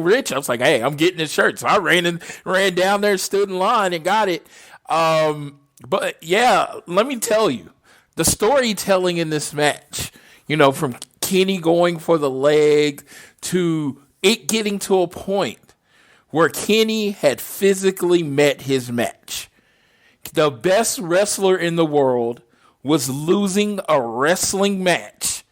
Rich. I was like, hey, I'm getting this shirt. So I ran down there, stood in line, and got it. But yeah, let me tell you, the storytelling in this match, from Kenny going for the leg to it getting to a point where Kenny had physically met his match. The best wrestler in the world was losing a wrestling match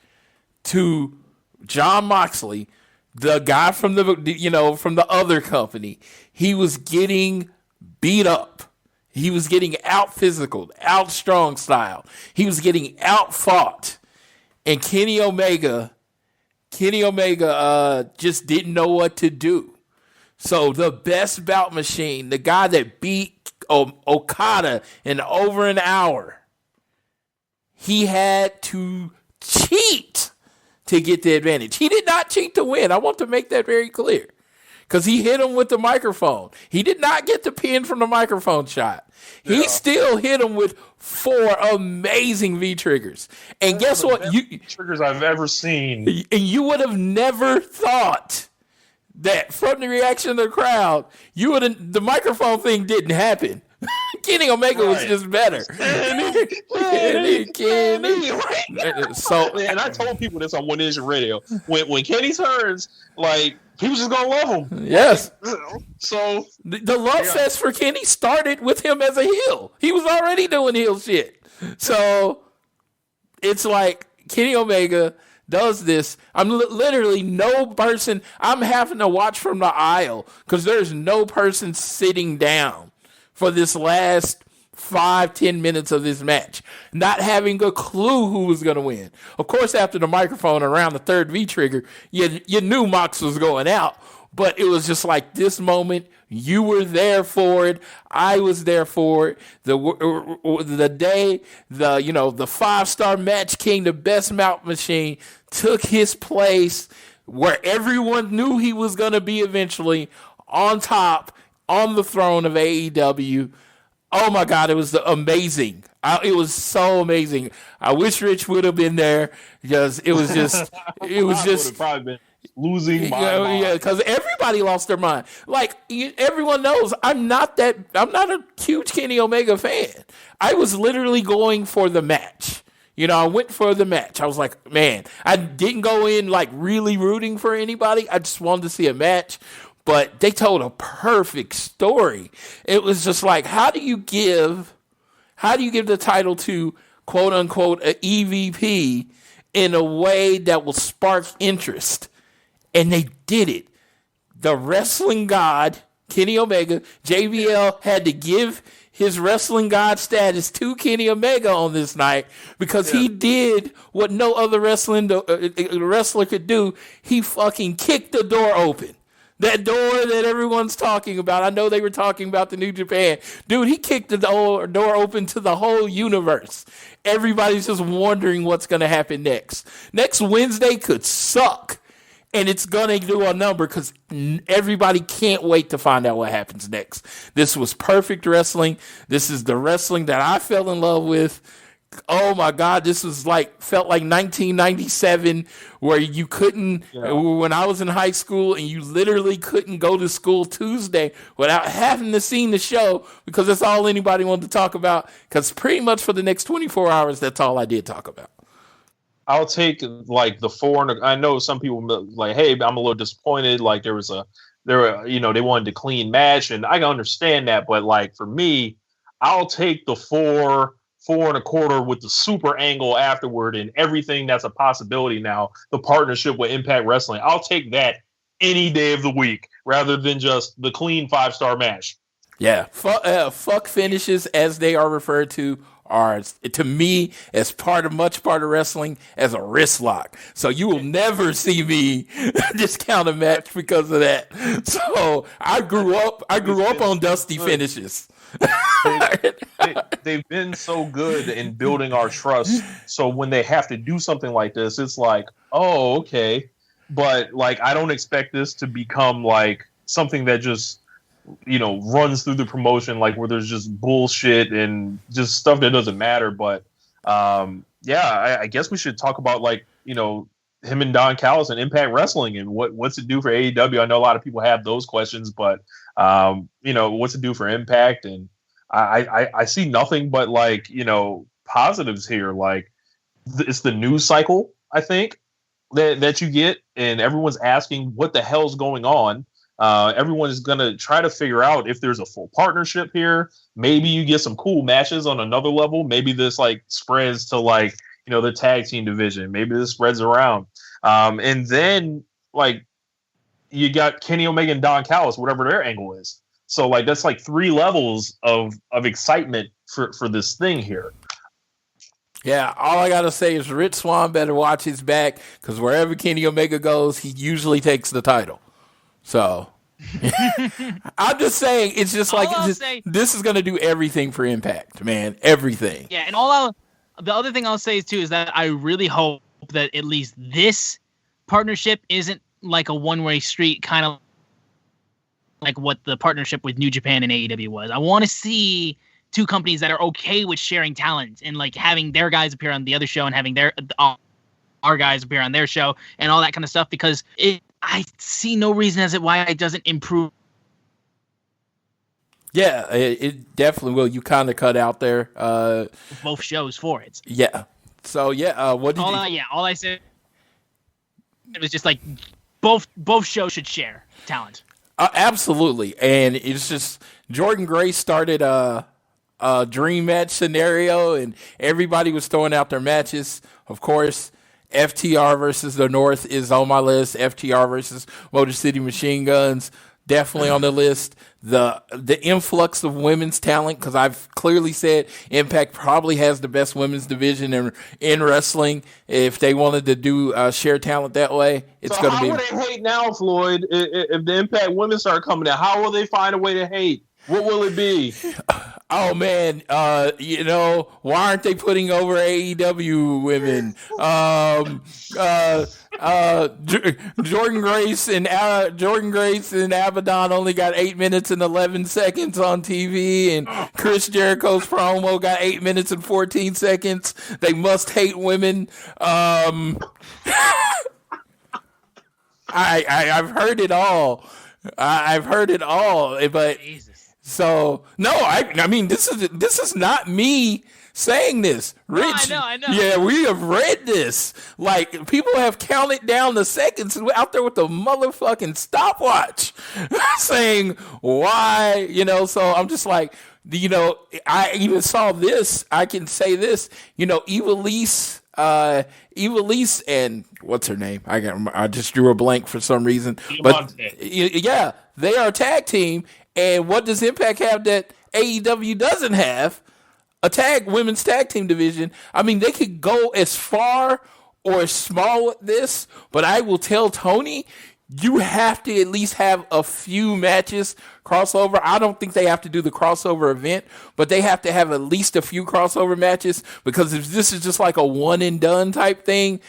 to Jon Moxley, the guy from the other company. He was getting beat up. He was getting out physical, out strong style. He was getting out fought. And Kenny Omega just didn't know what to do. So the best bout machine, the guy that beat Okada in over an hour, he had to cheat to get the advantage. He did not cheat to win. I want to make that very clear. Because he hit him with the microphone. He did not get the pin from the microphone shot. Yeah. He still hit him with 4 amazing V-triggers. And guess what? Triggers I've ever seen. And you would have never thought that from the reaction of the crowd, the microphone thing didn't happen. Kenny Omega was just better. Kenny. So, and I told people this on One Nation Radio. When Kenny turns, people just gonna love him. Yes. So the love fest for Kenny started with him as a heel. He was already doing heel shit. So it's like Kenny Omega does this. I'm literally no person. I'm having to watch from the aisle because there's no person sitting down for this last 5-10 minutes of this match, not having a clue who was going to win. Of course, after the microphone around the third V-trigger, you knew Mox was going out, but it was just like this moment. You were there for it. I was there for it. The day, the 5-star match king, the best mount machine, took his place where everyone knew he was going to be eventually on top, on the throne of AEW. Oh my God, it was amazing. It was so amazing. I wish Rich would have been there because it was just probably been losing my mind. Yeah, because everybody lost their mind. Everyone knows I'm not a huge Kenny Omega fan. I was literally going for the match. I went for the match. I was like, man, I didn't go in really rooting for anybody. I just wanted to see a match. But they told a perfect story. It was just like, how do you give the title to quote unquote a EVP in a way that will spark interest? And they did it. The wrestling god, Kenny Omega, JBL had to give his wrestling god status to Kenny Omega on this night because he did what no other wrestler could do. He fucking kicked the door open. That door that everyone's talking about. I know they were talking about the New Japan. Dude, he kicked the door open to the whole universe. Everybody's just wondering what's going to happen next. Next Wednesday could suck. And it's going to do a number because everybody can't wait to find out what happens next. This was perfect wrestling. This is the wrestling that I fell in love with. Oh my God, this was felt like 1997 where you couldn't, when I was in high school and you literally couldn't go to school Tuesday without having to see the show because that's all anybody wanted to talk about because pretty much for the next 24 hours, that's all I did talk about. I'll take the 4. I know some people hey, I'm a little disappointed. They wanted a clean match and I can understand that. But for me, I'll take the 4 1/4 with the super angle afterward and everything that's a possibility now, the partnership with Impact Wrestling. I'll take that any day of the week rather than just the clean 5-star match. Yeah. Fuck finishes, as they are referred to, are, to me, as part of wrestling, as a wrist lock. So you will never see me discount a match because of that. So I grew up on dusty finishes. They've been so good in building our trust. So when they have to do something like this, it's like, oh, okay. But I don't expect this to become something that just runs through the promotion, like where there's just bullshit and just stuff that doesn't matter. But I guess we should talk about him and Don Callis and Impact Wrestling and what's it do for AEW. I know a lot of people have those questions, but what's it do for Impact? And I see nothing but positives here. Like it's the news cycle, I think, that you get, and everyone's asking what the hell's going on. Everyone is going to try to figure out if there's a full partnership here. Maybe you get some cool matches on another level. Maybe this spreads to the tag team division. Maybe this spreads around. And then you got Kenny Omega and Don Callis, whatever their angle is. So that's 3 levels of excitement for this thing here. Yeah, all I got to say is Rich Swann better watch his back, because wherever Kenny Omega goes, he usually takes the title. So I'm just saying, it's just this is going to do everything for Impact, man. Everything. Yeah, and the other thing I'll say too is that I really hope that at least this partnership isn't like a one-way street, kind of like what the partnership with New Japan and AEW was. I want to see two companies that are okay with sharing talent and having their guys appear on the other show and having our guys appear on their show and all that kind of stuff, because I see no reason why it doesn't improve. Yeah, it definitely will. You kind of cut out there. Both shows for it. Yeah. So what did all I said, it was just both shows should share talent. Absolutely, and it's just Jordan Grace started a dream match scenario, and everybody was throwing out their matches. Of course, FTR versus the North is on my list. FTR versus Motor City Machine Guns, definitely on the list. The influx of women's talent, because I've clearly said Impact probably has the best women's division in wrestling. If they wanted to do share talent that way, it's going to be. How will they hate now, Floyd? If the Impact women start coming in, how will they find a way to hate? What will it be? Oh man, why aren't they putting over AEW women? Jordan Grace and Abaddon only got 8 minutes and 11 seconds on TV, and Chris Jericho's promo got 8 minutes and 14 seconds. They must hate women. I've heard it all. I've heard it all, but. Jesus. So no, I mean this is not me saying this. Rich, no, I know. Yeah, we have read this. People have counted down the seconds out there with the motherfucking stopwatch, saying why. So I'm just I even saw this. I can say this. Ivelisse and what's her name? I just drew a blank for some reason. But yeah, they are a tag team. And what does Impact have that AEW doesn't have? A women's tag team division. I mean, they could go as far or as small with this, but I will tell Tony, you have to at least have a few matches crossover. I don't think they have to do the crossover event, but they have to have at least a few crossover matches, because if this is just like a one and done type thing,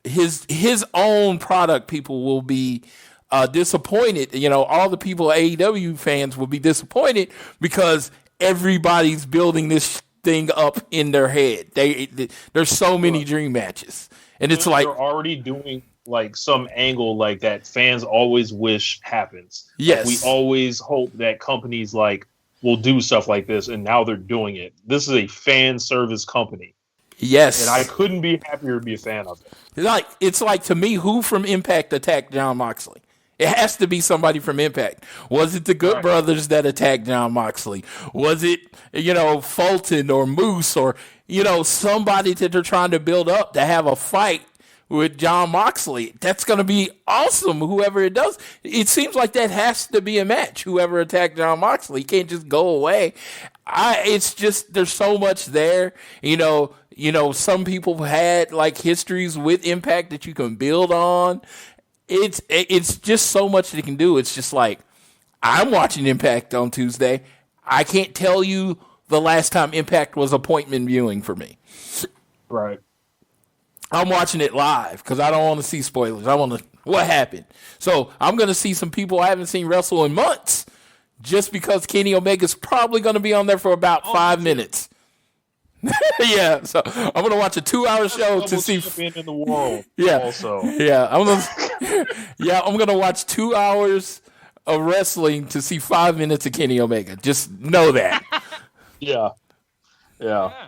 his own product people will be disappointed. All the people, AEW fans, will be disappointed because everybody's building this thing up in their head. There's so many dream matches, and it's they're already doing some angle that fans always wish happens. Yes, we always hope that companies will do stuff like this, and now they're doing it. This is a fan service company. Yes, and I couldn't be happier to be a fan of it. It's to me, who from Impact attacked Jon Moxley? It has to be somebody from Impact. Was it the Good Brothers that attacked Jon Moxley? Was it, Fulton or Moose or, somebody that they're trying to build up to have a fight with Jon Moxley? That's going to be awesome, whoever it does. It seems like that has to be a match, whoever attacked Jon Moxley. He can't just go away. It's just, there's so much there. Some people had histories with Impact that you can build on. It's just so much they can do. It's just I'm watching Impact on Tuesday. I can't tell you the last time Impact was appointment viewing for me. Right. I'm watching it live because I don't want to see spoilers. I want What happened? So I'm going to see some people I haven't seen wrestle in months just because Kenny Omega's probably going to be on there for about 5 minutes. Yeah, so I'm going to watch a 2-hour show to see. In the world. Yeah, also. Yeah, I'm going to watch 2 hours of wrestling to see 5 minutes of Kenny Omega. Just know that. Yeah.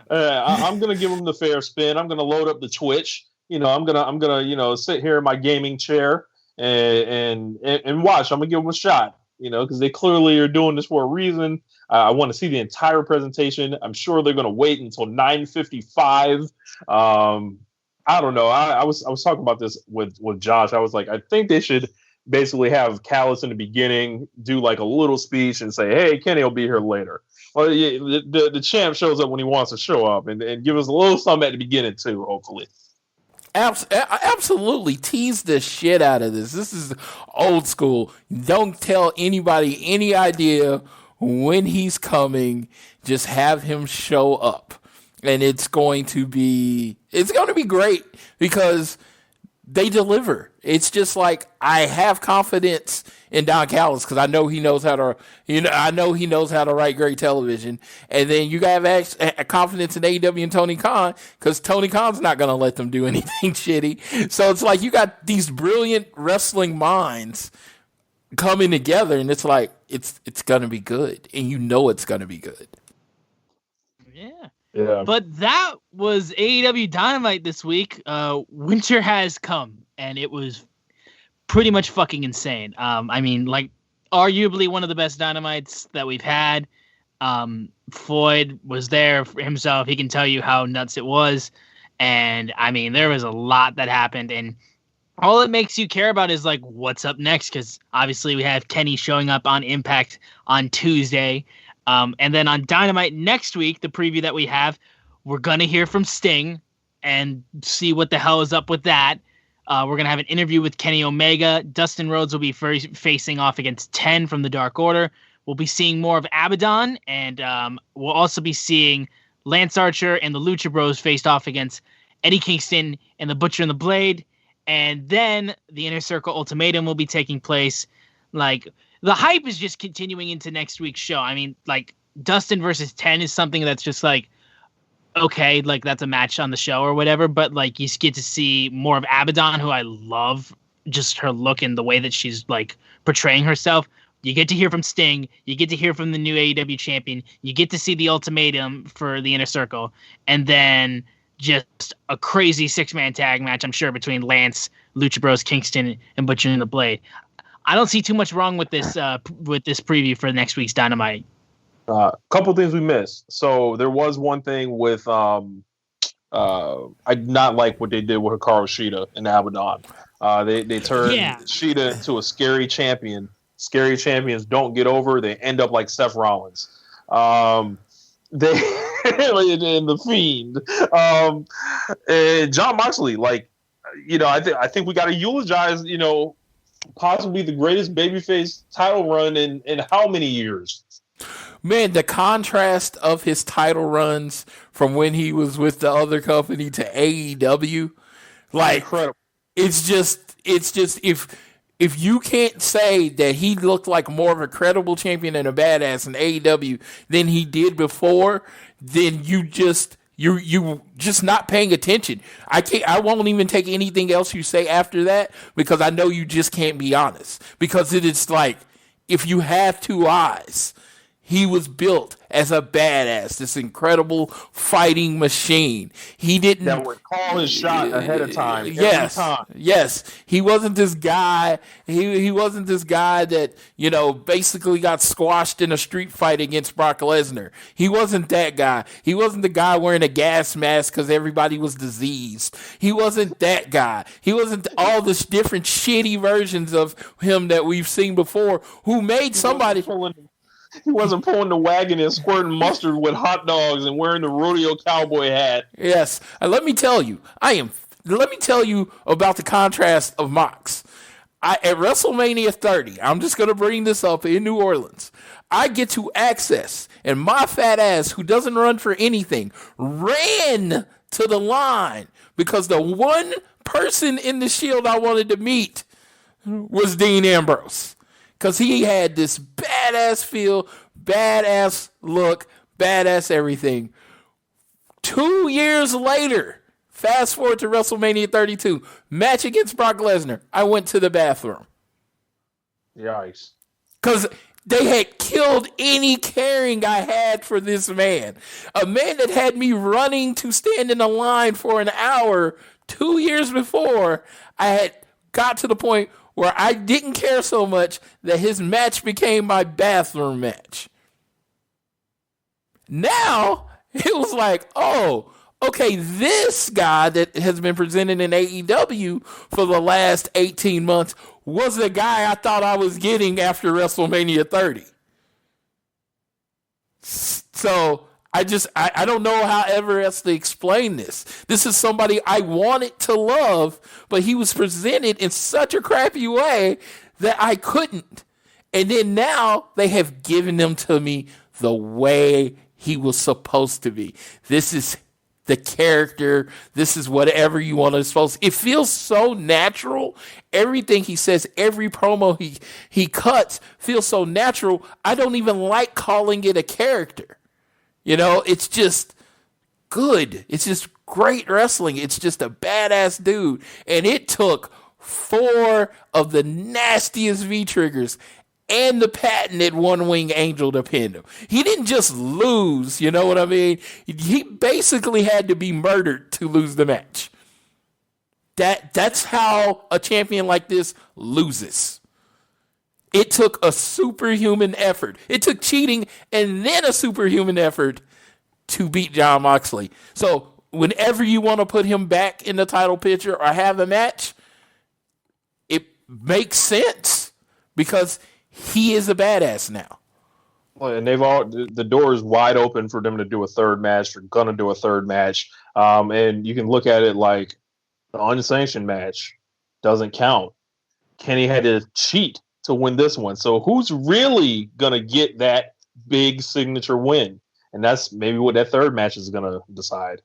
I'm gonna give him the fair spin. I'm gonna load up the Twitch. I'm gonna sit here in my gaming chair and watch. I'm gonna give him a shot. Because they clearly are doing this for a reason. I want to see the entire presentation. I'm sure they're gonna wait until 9:55. I don't know. I was talking about this with Josh. I was like, I think they should basically have Callis in the beginning do like a little speech and say, "Hey, Kenny will be here later." Well, yeah, the champ shows up when he wants to show up, and give us a little something at the beginning too, hopefully. Absolutely tease the shit out of this. This is old school. Don't tell anybody any idea when he's coming. Just have him show up, and it's going to be great because they deliver. It's just like I have confidence in Don Callis because I know he knows how to write great television. And then you got confidence in AEW and Tony Khan because Tony Khan's not going to let them do anything shitty. So it's like you got these brilliant wrestling minds coming together, and it's like it's going to be good, and it's going to be good. Yeah. But that was AEW Dynamite this week. Winter has come, and it was pretty much fucking insane. I mean, like, arguably one of the best Dynamites that we've had. Floyd was there for himself. He can tell you how nuts it was. And, I mean, there was a lot that happened. And all it makes you care about is, like, what's up next? Because, obviously, we have Kenny showing up on Impact on Tuesday. And then on Dynamite next week, the preview that we have, we're going to hear from Sting and see what the hell is up with that. We're going to have an interview with Kenny Omega. Dustin Rhodes will be facing off against 10 from the Dark Order. We'll be seeing more of Abaddon, and we'll also be seeing Lance Archer and the Lucha Bros faced off against Eddie Kingston and the Butcher and the Blade. And then the Inner Circle Ultimatum will be taking place. Like, the hype is just continuing into next week's show. I mean, like, Dustin versus 10 is something that's just like, okay, like, that's a match on the show or whatever. But, like, you get to see more of Abaddon, who I love, just her look and the way that she's, like, portraying herself. You get to hear from Sting. You get to hear from the new AEW champion. You get to see the ultimatum for the Inner Circle. And then just a crazy 6-man tag match, I'm sure, between Lance, Lucha Bros, Kingston, and Butcher and the Blade. I don't see too much wrong with this preview for next week's Dynamite. Couple things we missed. So there was one thing with I did not like what they did with Hikaru Shida and Abaddon. They turned Shida into a scary champion. Scary champions don't get over. They end up like Seth Rollins. They and the Fiend. And Jon Moxley, like, I think we got to eulogize, possibly the greatest babyface title run in how many years? Man, the contrast of his title runs from when he was with the other company to AEW, like, incredible. It's just if you can't say that he looked like more of a credible champion and a badass in AEW than he did before, then you just not paying attention. I won't even take anything else you say after that because I know you just can't be honest. Because it is like, if you have two eyes, he was built as a badass, this incredible fighting machine. He didn't that would call his shot ahead of time. Yes. He wasn't this guy. He wasn't this guy that basically got squashed in a street fight against Brock Lesnar. He wasn't that guy. He wasn't the guy wearing a gas mask because everybody was diseased. He wasn't that guy. He wasn't all the different shitty versions of him that we've seen before. Who made somebody. He wasn't pulling the wagon and squirting mustard with hot dogs and wearing the rodeo cowboy hat. Yes. Let me tell you about the contrast of Mox. At WrestleMania 30, I'm just going to bring this up in New Orleans. I get to access, and my fat ass, who doesn't run for anything, ran to the line because the one person in the Shield I wanted to meet was Dean Ambrose. Because he had this badass feel, badass look, badass everything. 2 years later, fast forward to WrestleMania 32, match against Brock Lesnar, I went to the bathroom. Yikes. Because they had killed any caring I had for this man. A man that had me running to stand in a line for an hour 2 years before, I had got to the point where I didn't care so much that his match became my bathroom match. Now, it was like, oh, okay, this guy that has been presented in AEW for the last 18 months was the guy I thought I was getting after WrestleMania 30. So I don't know how ever else to explain this. This is somebody I wanted to love, but he was presented in such a crappy way that I couldn't. And then now they have given him to me the way he was supposed to be. This is the character. This is whatever you want to suppose. It feels so natural. Everything he says, every promo he cuts feels so natural. I don't even like calling it a character. You know, it's just good. It's just great wrestling. It's just a badass dude. And it took 4 of the nastiest V-triggers and the patented one-wing angel to pin him. He didn't just lose, you know what I mean? He basically had to be murdered to lose the match. That's how a champion like this loses. It took a superhuman effort. It took cheating and then a superhuman effort to beat Jon Moxley. So whenever you want to put him back in the title picture or have a match, it makes sense because he is a badass now. Well, and the door is wide open for them to do a third match. They're gonna do a third match, and you can look at it like the unsanctioned match doesn't count. Kenny had to cheat to win this one, so who's really gonna get that big signature win? And that's maybe what that third match is gonna decide.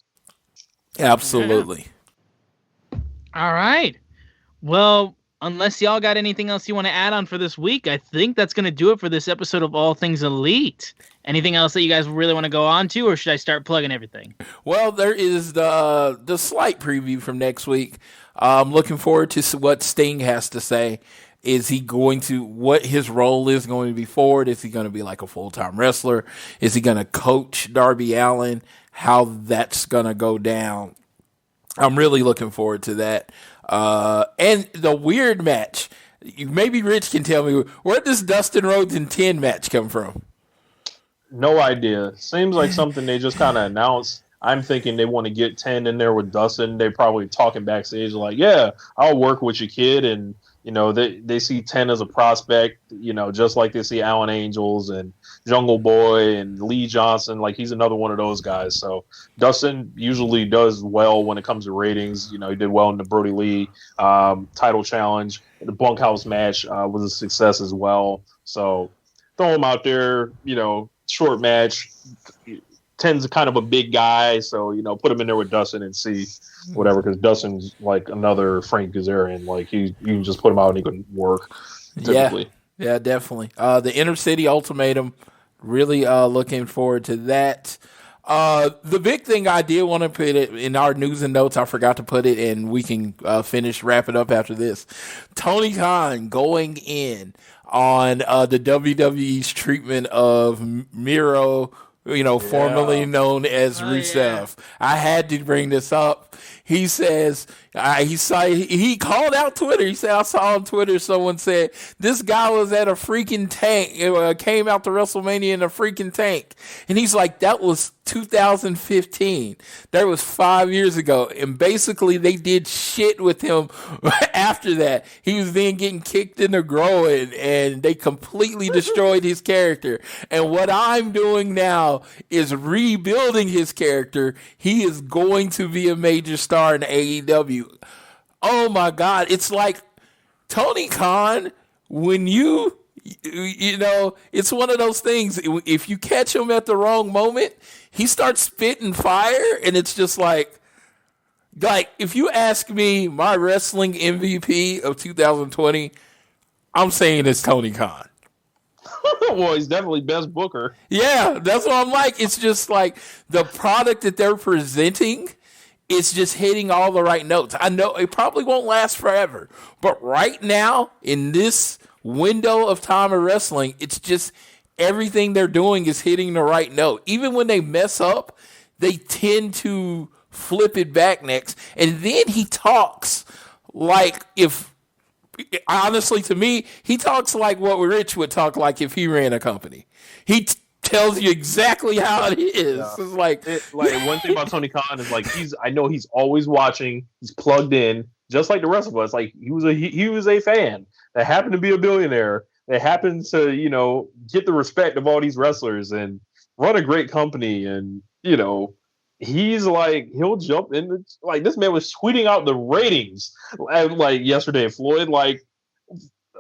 Absolutely. All right. Well, unless y'all got anything else you want to add on for this week, I think that's going to do it for this episode of All Things Elite. Anything else that you guys really want to go on to, or should I start plugging everything? Well, there is the slight preview from next week. I'm looking forward to what Sting has to say. Is he going to, what his role is going to be forward? Is he going to be like a full-time wrestler? Is he going to coach Darby Allin? How that's going to go down? I'm really looking forward to that. And the weird match. Maybe Rich can tell me, where does Dustin Rhodes and 10 match come from? No idea. Seems like something they just kind of announced. I'm thinking they want to get 10 in there with Dustin. They're probably talking backstage like, yeah, I'll work with your kid. And, you know, they see 10 as a prospect, you know, just like they see Alan Angels and Jungle Boy and Lee Johnson. Like, he's another one of those guys. So Dustin usually does well when it comes to ratings. You know, he did well in the Brody Lee title challenge. The bunkhouse match was a success as well. So throw him out there, you know, short match. 10's kind of a big guy, so, you know, put him in there with Dustin and see whatever, because Dustin's like another Frank Kazarian. Like, you can just put him out and he can work, typically. Yeah, definitely. The Inner City Ultimatum, really looking forward to that. The big thing I did want to put it in our news and notes, I forgot to put it, and we can wrap it up after this. Tony Khan going in on the WWE's treatment of Miro, you know, formerly known as Rusev. Yeah. I had to bring this up. He says, he called out Twitter. He said, I saw on Twitter someone said, this guy was at a freaking tank. Came out to WrestleMania in a freaking tank. And he's like, that was 2015. That was 5 years ago. And basically they did shit with him after that. He was then getting kicked in the groin and they completely destroyed his character. And what I'm doing now is rebuilding his character. He is going to be a major star in AEW. Oh my God. It's like Tony Khan, when you know, it's one of those things. If you catch him at the wrong moment, he starts spitting fire, and it's just like if you ask me, my wrestling MVP of 2020 I'm saying it's Tony Khan. Well, he's definitely best booker. Yeah, that's what I'm like. It's just like the product that they're presenting, it's just hitting all the right notes. I know it probably won't last forever, but right now, in this window of time of wrestling, it's just everything they're doing is hitting the right note. Even when they mess up, they tend to flip it back next. And then he talks like honestly, to me, he talks like what Rich would talk like if he ran a company. He tells you exactly how it is. Yeah. It's like one thing about Tony Khan is like I know he's always watching. He's plugged in, just like the rest of us. Like he was a fan that happened to be a billionaire that happened to get the respect of all these wrestlers and run a great company. And he's like he'll jump in. Like this man was tweeting out the ratings like yesterday, Floyd, like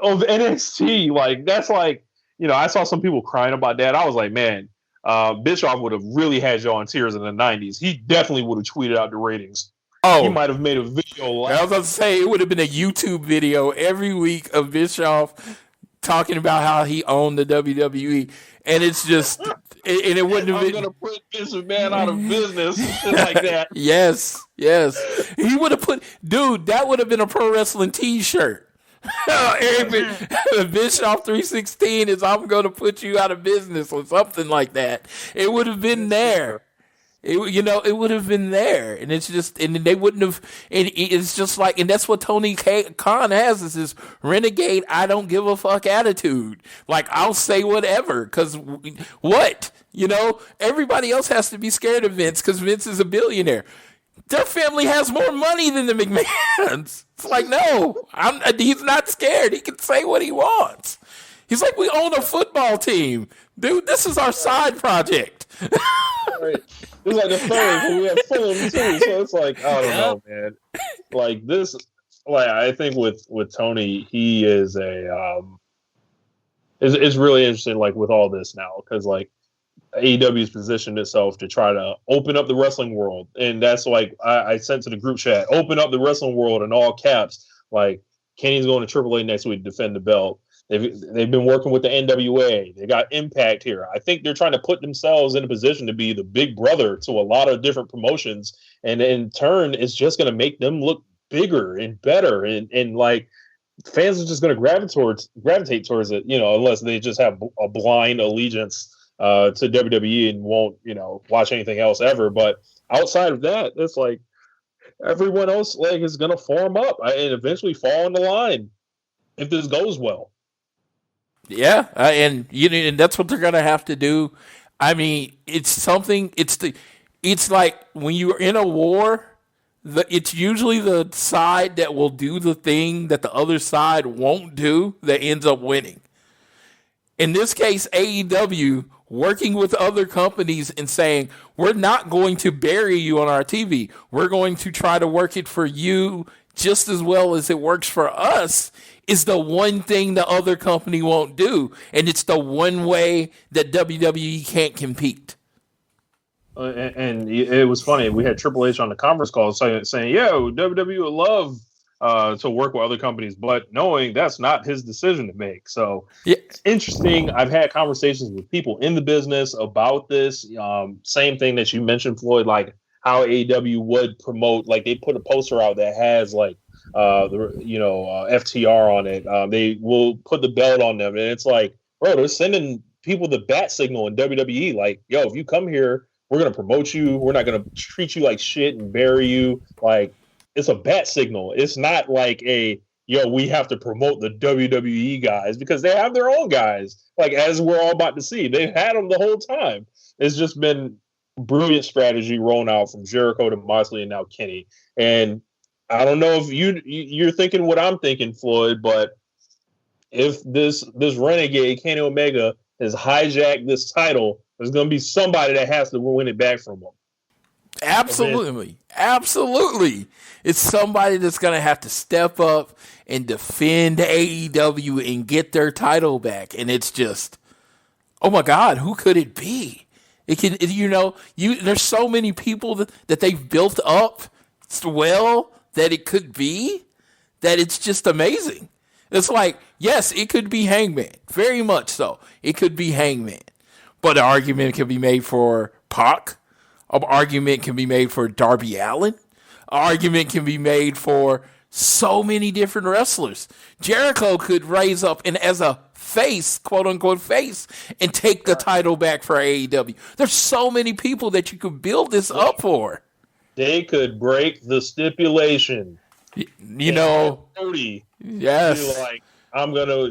of NXT. Like that's like. I saw some people crying about that. I was like, man, Bischoff would have really had you on tears in the 90s. He definitely would have tweeted out the ratings. Oh, he might have made a video. I was going to say, it would have been a YouTube video every week of Bischoff talking about how he owned the WWE. And it's just, and it wouldn't have been. I'm going to put this man out of business. Just like that. Yes. He would have dude, that would have been a pro wrestling t-shirt. Bischoff 316 is I'm going to put you out of business or something like that. It would have been there. It would have been there, and it's just, and they wouldn't have. And it's just like, and that's what Tony Khan has is this renegade, I don't give a fuck attitude. Like I'll say whatever, because what everybody else has to be scared of Vince because Vince is a billionaire. Their family has more money than the McMahons. It's like, no, he's not scared. He can say what he wants. He's like, we own a football team. Dude, this is our side project. Right. It's like the Phillies. We have Phillies too. So it's like, I don't know, man. Like this, like I think with Tony, he is it's really interesting, like with all this now, because like AEW's positioned itself to try to open up the wrestling world. And that's like, I sent to the group chat, open up the wrestling world in all caps. Like Kenny's going to AAA next week to defend the belt. They've been working with the NWA. They got Impact here. I think they're trying to put themselves in a position to be the big brother to a lot of different promotions. And in turn, it's just going to make them look bigger and better. And like fans are just going to gravitate towards it, unless they just have a blind allegiance to WWE and won't, watch anything else ever. But outside of that, it's like everyone else like is going to form up and eventually fall in the line if this goes well. Yeah, and that's what they're going to have to do. I mean, it's something. It's like when you're in a war, it's usually the side that will do the thing that the other side won't do that ends up winning. In this case, AEW working with other companies and saying, we're not going to bury you on our TV. We're going to try to work it for you just as well as it works for us is the one thing the other company won't do. And it's the one way that WWE can't compete. And it was funny. We had Triple H on the conference call saying, yo, WWE would love to work with other companies, but knowing that's not his decision to make. So yeah. It's interesting. I've had conversations with people in the business about this. Same thing that you mentioned, Floyd, like how AEW would promote, like they put a poster out that has like, FTR on it. They will put the belt on them. And it's like, bro, they're sending people the bat signal in WWE. Like, yo, if you come here, we're going to promote you. We're not going to treat you like shit and bury you. Like, it's a bat signal. It's not like we have to promote the WWE guys because they have their own guys. Like, as we're all about to see, they've had them the whole time. It's just been brilliant strategy rolling out from Jericho to Moxley and now Kenny. And I don't know if you're thinking what I'm thinking, Floyd, but if this renegade, Kenny Omega, has hijacked this title, there's going to be somebody that has to win it back from him. Absolutely. Absolutely. It's somebody that's going to have to step up and defend AEW and get their title back. And it's just, oh my God, who could it be? It can, there's so many people that they've built up well that it could be, that it's just amazing. It's like, yes, it could be Hangman. Very much so. It could be Hangman. But an argument can be made for Pac. An argument can be made for Darby Allin. An argument can be made for so many different wrestlers. Jericho could raise up and as a face, quote unquote face, and take the title back for AEW. There's so many people that you could build this up for. They could break the stipulation. You know, Cody, yes. Like, I'm gonna,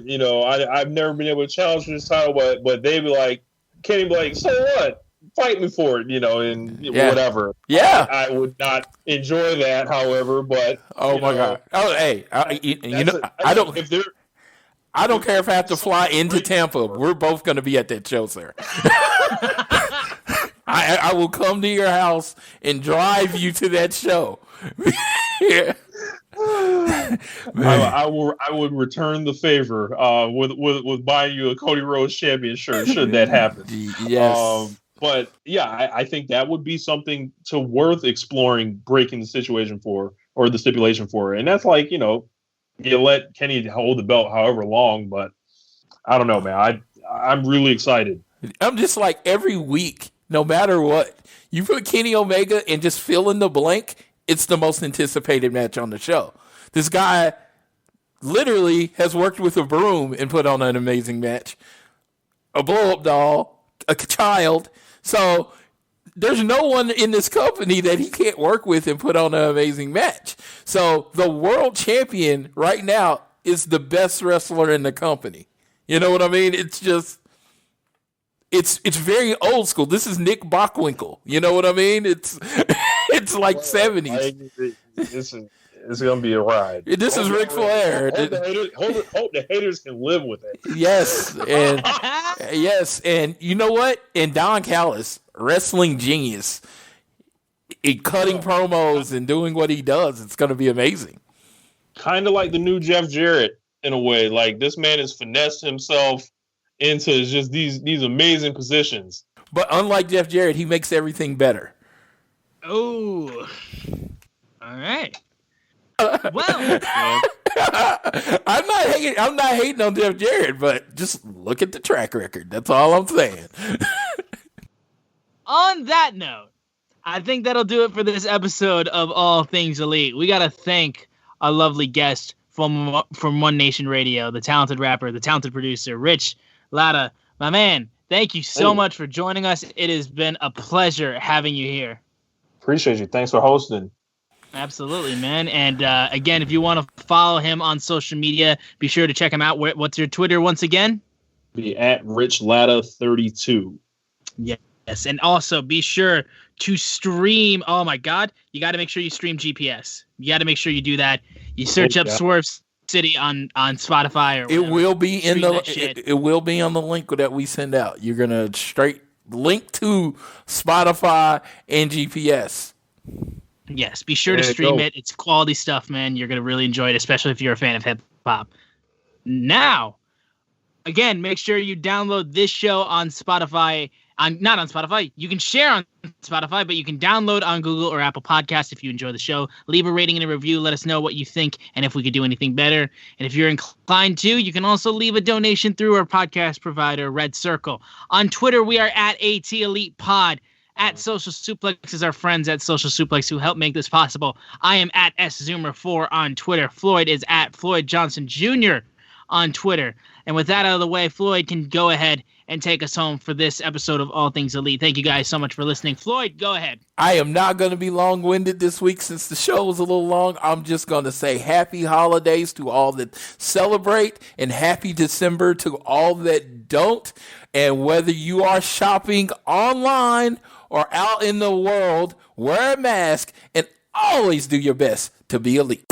I've never been able to challenge for this title, but they'd be like, Kenny be like, so what? Fight me for it, and whatever. Yeah, I would not enjoy that, however, but my God! Oh, hey, I don't care if I have to fly into Tampa. We're both going to be at that show, sir. I will come to your house and drive you to that show. Yeah. I would return the favor with buying you a Cody Rhodes champion shirt should that happen. Yes. But yeah, I think that would be something worth exploring, breaking the situation for, or the stipulation for. And that's like, you let Kenny hold the belt however long, but I don't know, man. I'm really excited. I'm just like every week, no matter what, you put Kenny Omega and just fill in the blank, it's the most anticipated match on the show. This guy literally has worked with a broom and put on an amazing match. A blow-up doll, a child. So there's no one in this company that he can't work with and put on an amazing match. So the world champion right now is the best wrestler in the company. You know what I mean? It's just, it's very old school. This is Nick Bockwinkel. You know what I mean? It's like 70s. It's going to be a ride. This is Ric Flair. Hope the haters can live with it. Yes, and you know what? And Don Callis, wrestling genius, cutting promos and doing what he does, it's going to be amazing. Kind of like the new Jeff Jarrett in a way. Like this man has finessed himself into just these amazing positions. But unlike Jeff Jarrett, he makes everything better. Oh, all right. Well, I'm not hating on Jeff Jarrett, but just look at the track record. That's all I'm saying. On that note, I think that'll do it for this episode of All Things Elite. We got to thank our lovely guest from One Nation Radio, the talented rapper, the talented producer, Rich Latta. My man, thank you so much for joining us. It has been a pleasure having you here. Appreciate you. Thanks for hosting. Absolutely, man. And again, if you want to follow him on social media, be sure to check him out. What's your Twitter once again? Be at RichLatta32. Yes, and also be sure to stream. Oh my God, you got to make sure you stream GPS. You got to make sure you do that. You search up Swerve City on Spotify or whatever. It will be it will be on the link that we send out. You're gonna straight link to Spotify and GPS. Yes, be sure to stream it. It's quality stuff, man. You're going to really enjoy it, especially if you're a fan of hip-hop. Now, again, make sure you download this show on Spotify. Not on Spotify. You can share on Spotify, but you can download on Google or Apple Podcasts if you enjoy the show. Leave a rating and a review. Let us know what you think and if we could do anything better. And if you're inclined to, you can also leave a donation through our podcast provider, Red Circle. On Twitter, we are at AT Elite Pod. At Social Suplex is our friends at Social Suplex who help make this possible. I am at SZoomer4 on Twitter. Floyd is at Floyd Johnson Jr. on Twitter. And with that out of the way, Floyd can go ahead and take us home for this episode of All Things Elite. Thank you guys so much for listening. Floyd, go ahead. I am not going to be long-winded this week since the show was a little long. I'm just going to say happy holidays to all that celebrate and happy December to all that don't. And whether you are shopping online or out in the world, wear a mask and always do your best to be elite.